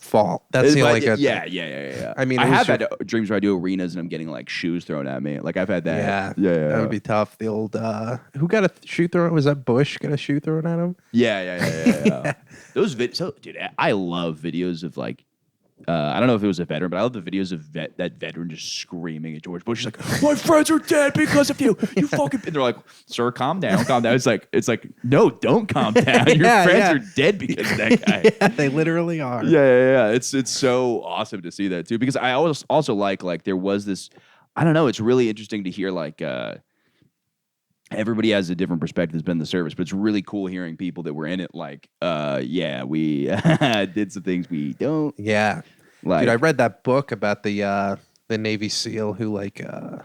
fault. That's the only good thing. Yeah. I mean, I have had dreams where I do arenas and I'm getting like shoes thrown at me. Like I've had that. Yeah. That would be tough. The old who got a shoe thrown? Was that Bush got a shoe thrown at him? Yeah. Those videos. So, dude, I love videos of like. I don't know if it was a veteran, but I love the videos of that veteran just screaming at George Bush. He's like, "My friends are dead because of you. You fucking." And they're like, "Sir, calm down, calm down." It's like, no, don't calm down. Your friends are dead because of that guy. Yeah, they literally are. Yeah. It's so awesome to see that too, because I also like there was this. I don't know. It's really interesting to hear like. Everybody has a different perspective that's been in the service, but it's really cool hearing people that were in it like, we did some things we don't. Yeah. Like, dude, I read that book about the Navy SEAL who like I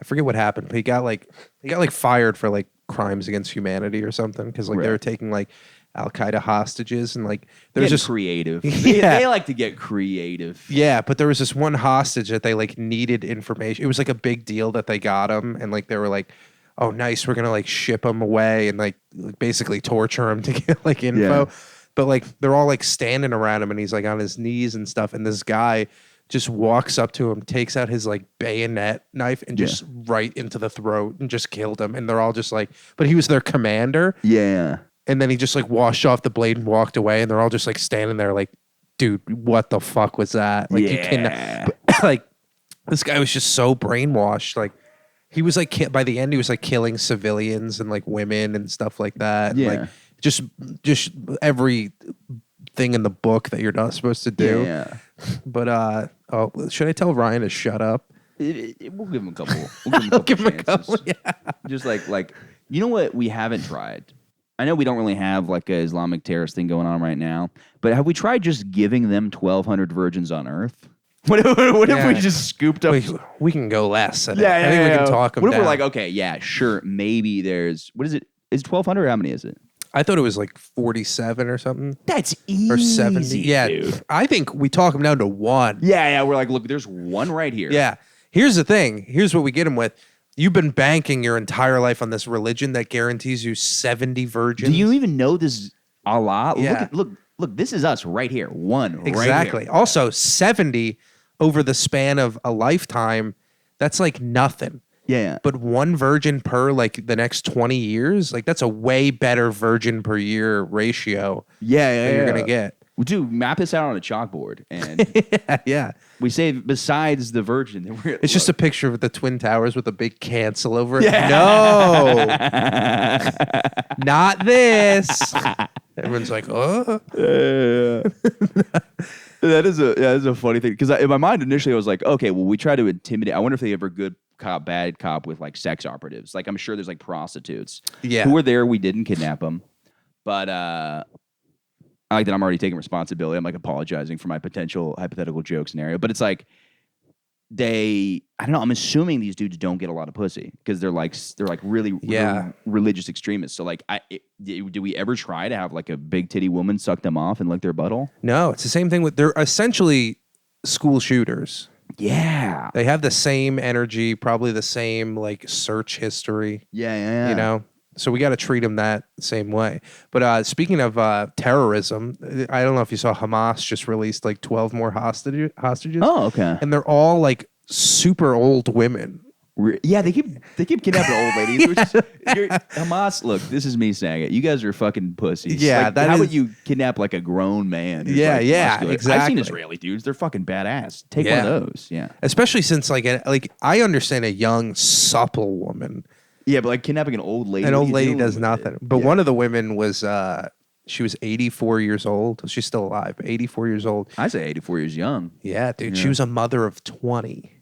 forget what happened, but he got fired for like crimes against humanity or something because like they were taking like Al Qaeda hostages and like there's just creative. Yeah. They like to get creative. Yeah, but there was this one hostage that they like needed information. It was like a big deal that they got him, and like they were like, oh, nice, we're gonna like ship him away and like basically torture him to get like info. Yeah. But like they're all like standing around him and he's like on his knees and stuff. And this guy just walks up to him, takes out his like bayonet knife and just right into the throat and just killed him. And they're all just like, but he was their commander. Yeah. And then he just like washed off the blade and walked away. And they're all just like standing there like, dude, what the fuck was that? Like you cannot, like this guy was just so brainwashed. Like, he was like, by the end, he was like killing civilians and like women and stuff like that. Yeah. Like just every thing in the book that you're not supposed to do. Yeah. But should I tell Ryan to shut up? We'll give him a couple. We'll give him a couple. Yeah. Just like you know what we haven't tried. I know we don't really have like an Islamic terrorist thing going on right now, but have we tried just giving them 1,200 virgins on Earth? What if we just scooped up? We can go less. I think we can talk them What if down. we're like, okay, yeah, sure, maybe there's, what is it? Is 1,200 or how many is it? I thought it was like 47 or something. That's easy. Or 70. Yeah, dude. I think we talk them down to one. Yeah. We're like, look, there's one right here. Yeah. Here's the thing. Here's what we get them with. You've been banking your entire life on this religion that guarantees you 70 virgins. Do you even know this Allah? Yeah. Look, this is us right here. One exactly. Right here. Also, 70 over the span of a lifetime, that's like nothing. Yeah. But one virgin per like the next 20 years, like that's a way better virgin per year ratio. Yeah. You're going to get. We do map this out on a chalkboard. And yeah. We say besides the virgin. It's just a picture of the Twin Towers with a big cancel over it. Yeah. No. Not this. Everyone's like, oh. That is a funny thing because in my mind initially I was like, okay, well we try to intimidate. I wonder if they ever good cop, bad cop with like sex operatives. Like I'm sure there's like prostitutes. Yeah. Who were there? We didn't kidnap them, but I like that I'm already taking responsibility. I'm like apologizing for my potential hypothetical joke scenario, but it's like I don't know. I'm assuming these dudes don't get a lot of pussy because they're really religious extremists. So like, do we ever try to have like a big titty woman suck them off and lick their butthole? No, it's the same thing they're essentially school shooters. Yeah. They have the same energy, probably the same like search history. Yeah. You know? So we got to treat them that same way. But speaking of terrorism, I don't know if you saw Hamas just released like 12 more hostages. Oh, okay. And they're all like super old women. Yeah, they keep kidnapping old ladies. Which Hamas, look, this is me saying it. You guys are fucking pussies. Yeah, like, how would you kidnap like a grown man? Who's, yeah, like, yeah, muscular? exactly. I've seen Israeli dudes. They're fucking badass. Take one of those. Yeah. Especially since like I understand a young, supple woman. Yeah, but like kidnapping an old lady. An old lady does nothing. But one of the women was She was 84 years old. She's still alive, but 84 years old. I say 84 years young. Yeah, dude. Yeah. She was a mother of 20.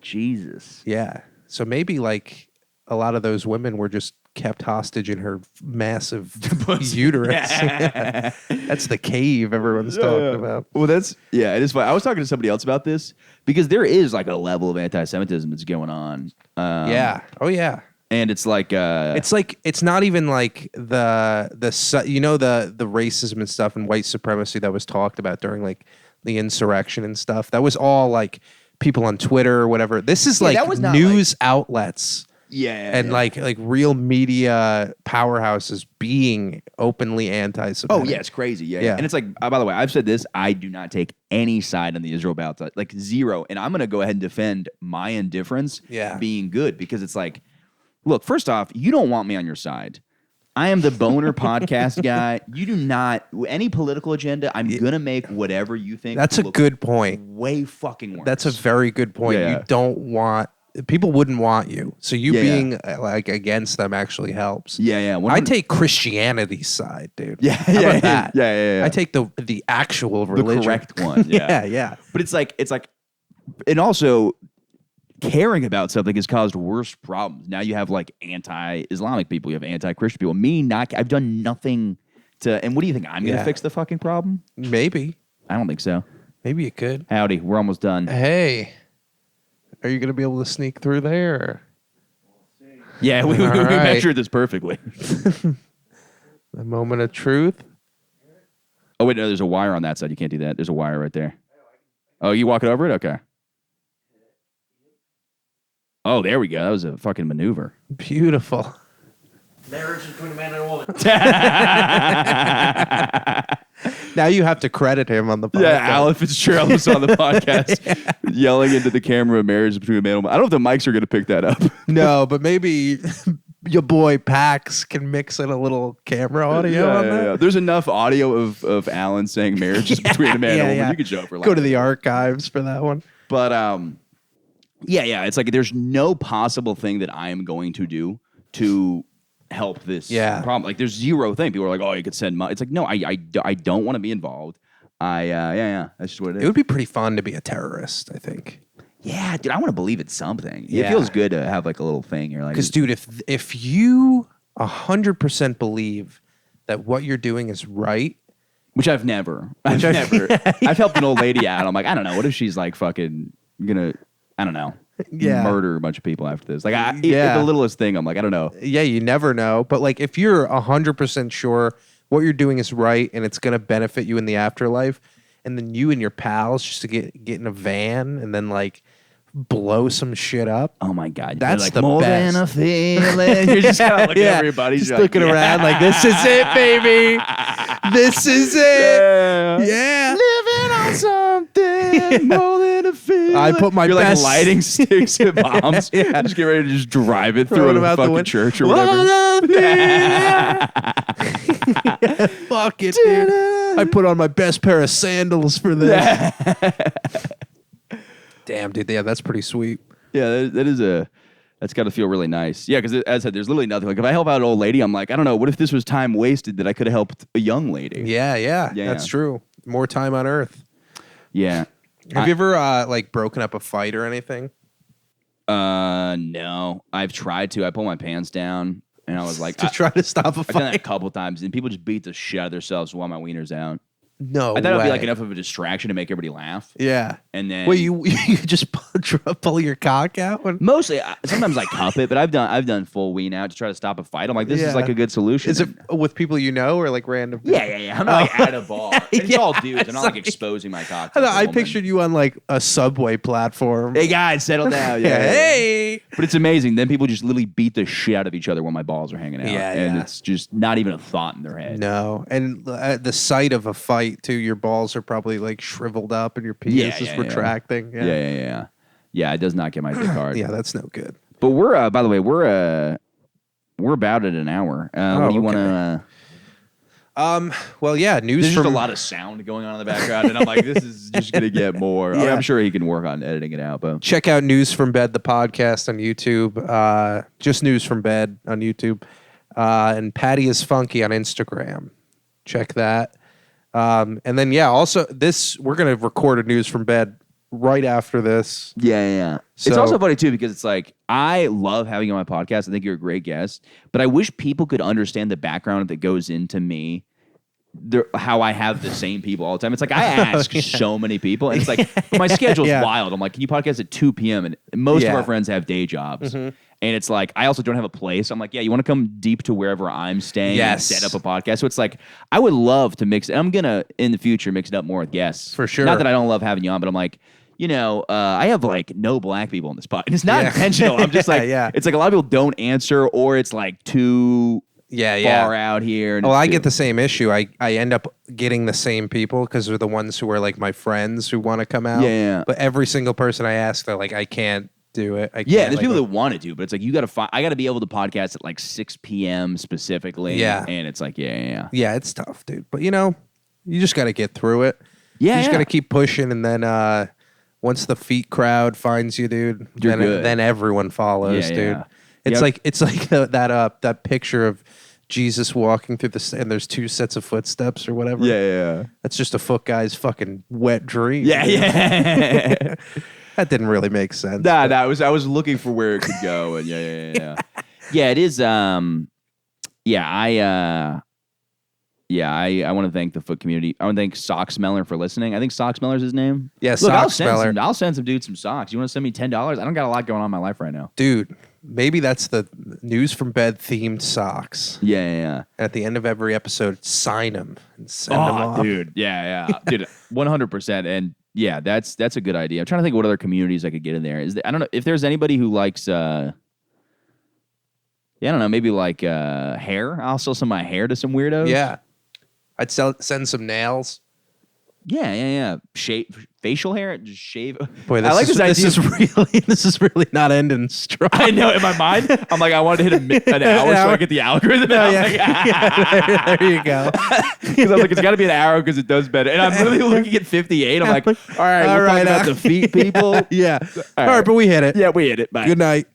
Jesus. Yeah. So maybe like a lot of those women were just kept hostage in her massive uterus. Yeah. That's the cave everyone's talking about. Well, it is fun. I was talking to somebody else about this because there is like a level of anti-Semitism that's going on. Yeah. Oh, yeah. And it's like it's not even like the racism and stuff and white supremacy that was talked about during like the insurrection and stuff. That was all like people on Twitter or whatever. This is like that was not news outlets. And like real media powerhouses being openly anti-Semitic. Oh yeah, it's crazy. Yeah. And it's like, by the way, I've said this. I do not take any side on the Israel Palestine, like zero. And I'm going to go ahead and defend my indifference being good because it's like, look, first off, you don't want me on your side. I am the boner podcast guy. You do not any political agenda. I'm gonna make whatever you think. That's a good point. Way fucking worse. That's a very good point. Yeah. You don't want. People wouldn't want you, so you being like against them actually helps. Yeah. I take Christianity's side, dude. Yeah, How about that? Yeah. I take the actual religion, the correct one. Yeah. But it's like, and also caring about something has caused worse problems. Now you have like anti-Islamic people, you have anti-Christian people. I've done nothing to. And what do you think? I'm gonna fix the fucking problem? Maybe. I don't think so. Maybe you could. Howdy, we're almost done. Hey. Are you going to be able to sneak through there? Yeah, we measured this perfectly. The moment of truth. Oh, wait, no, there's a wire on that side. You can't do that. There's a wire right there. Oh, you walking over it? Okay. Oh, there we go. That was a fucking maneuver. Beautiful. Marriage between a man and a woman. Now you have to credit him on the podcast. Yeah, Alan Fitzgerald was on the podcast yelling into the camera, marriage between a man and a woman. I don't know if the mics are going to pick that up. No, but maybe your boy Pax can mix in a little camera audio on that. Yeah. There's enough audio of Alan saying marriage is between a man and a woman. You could show up for Go to the archives for that one. But yeah, it's like there's no possible thing that I am going to do to help this problem. Like there's zero thing. People are like, oh, you could send money. It's like, no, I don't want to be involved. That's just what it is. It would be pretty fun to be a terrorist, I think. Yeah, dude, I want to believe it's something. It feels good to have like a little thing. You're like, because dude, if you 100% believe that what you're doing is right, which I've never. I've helped an old lady out. I'm like, I don't know. What if she's like fucking gonna, I don't know, murder a bunch of people after this? Like, the littlest thing, I'm like, I don't know. Yeah, you never know. But like, if you're 100% sure what you're doing is right and it's gonna benefit you in the afterlife, and then you and your pals just to get in a van and then like blow some shit up. Oh my god, that's like, the more best. than a feeling. You're just kind of looking at everybody, just looking around like, this is it, baby. This is it. Yeah. Living on something more than a feeling. I put my You're best like lighting sticks and bombs. Just get ready to just drive it through a fucking church or whatever. Fuck it, dude. I put on my best pair of sandals for this. Damn, dude. Yeah, that's pretty sweet. Yeah, that's got to feel really nice. Yeah, because as I said, there's literally nothing. Like if I help out an old lady, I'm like, I don't know. What if this was time wasted that I could have helped a young lady? Yeah. That's true. More time on Earth. Yeah. Have you ever like broken up a fight or anything? No. I've tried to. I pulled my pants down and I was like, to try to stop a I've done that a fight. couple times, and people just beat the shit out of themselves while my wiener's out. No, I thought it'd be like way. enough of a distraction to make everybody laugh. Yeah. And then Wait, you just pull your cock out? mostly, sometimes I cup it, but I've done full wean out to try to stop a fight. I'm like, this is like a good solution. Is it with people you know or like random? Yeah. I'm not like at a bar. It's all dudes. I'm not like exposing my cock. to I a woman. pictured you on like a subway platform. Hey guys, settle down. Yeah. Hey. But it's amazing. Then people just literally beat the shit out of each other while my balls are hanging out. And it's just not even a thought in their head. No, and the sight of a fight too, your balls are probably like shriveled up and your penis is retracting. Yeah. Yeah, it does not get my dick hard. Yeah, that's no good. But we're by the way, we're about at an hour. What do you want to? Well, yeah, news There's from just a lot of sound going on in the background, and I'm like, this is just gonna get more. I mean, I'm sure he can work on editing it out, but check out News from Bed, the podcast on YouTube. Just News from Bed on YouTube, and Paddy is Funky on Instagram. check that. And then also we're gonna record a news from bed right after this. Yeah. It's So- also funny too because it's like I love having you on my podcast. I think you're a great guest, but I wish people could understand the background that goes into me. How I have the same people all the time. It's like I ask so many people, and it's like my schedule's wild. I'm like, can you podcast at 2 p.m.? And most of our friends have day jobs. And it's like, I also don't have a place. I'm like, yeah, you want to come deep to wherever I'm staying and set up a podcast? So it's like, I would love to mix it. I'm going to, in the future, mix it up more with guests. For sure. Not that I don't love having you on, but I'm like, I have like no black people on this pod. And it's not intentional. I'm just like, it's like a lot of people don't answer, or it's like too far out here. And I get the same issue. I end up getting the same people because they're the ones who are like my friends who want to come out. Yeah. But every single person I ask, they're like, I can't do it. There's people that want to do, but it's like I got to be able to podcast at like 6 p.m. specifically. Yeah. And it's like, yeah. Yeah, it's tough, dude. But you just got to get through it. Yeah. You just got to keep pushing, and then once the feet crowd finds you, dude, then everyone follows, dude. Yeah. It's like that picture of Jesus walking through and there's 2 sets of footsteps or whatever. Yeah. That's just a foot guy's fucking wet dream. Yeah. That didn't really make sense. I was looking for where it could go, and yeah. Yeah, it is. I want to thank the foot community. I want to thank Sock Smeller for listening. I think Sock Smeller's his name. Yeah, Look, Sock Smeller. I'll send some dude some socks. You want to send me $10? I don't got a lot going on in my life right now. Dude, maybe that's the news from bed themed socks. Yeah. At the end of every episode, sign them and send them off. Dude. Yeah. Dude, 100%. And yeah, that's a good idea. I'm trying to think what other communities I could get in there. I don't know if there's anybody who likes I don't know, maybe like hair. I'll sell some of my hair to some weirdos. Yeah. I'd send some nails. Yeah. Facial hair, just shave. Boy, I like this idea. This is really not ending strong. I know. In my mind, I'm like, I wanted to hit an hour so I get the algorithm. Oh, Like, there you go. Because I'm like, it's got to be an hour because it does better. And I'm literally looking at 58. I'm like, all right, we'll talk about the feet people. Yeah. All right, but we hit it. Yeah, we hit it. Bye. Good night.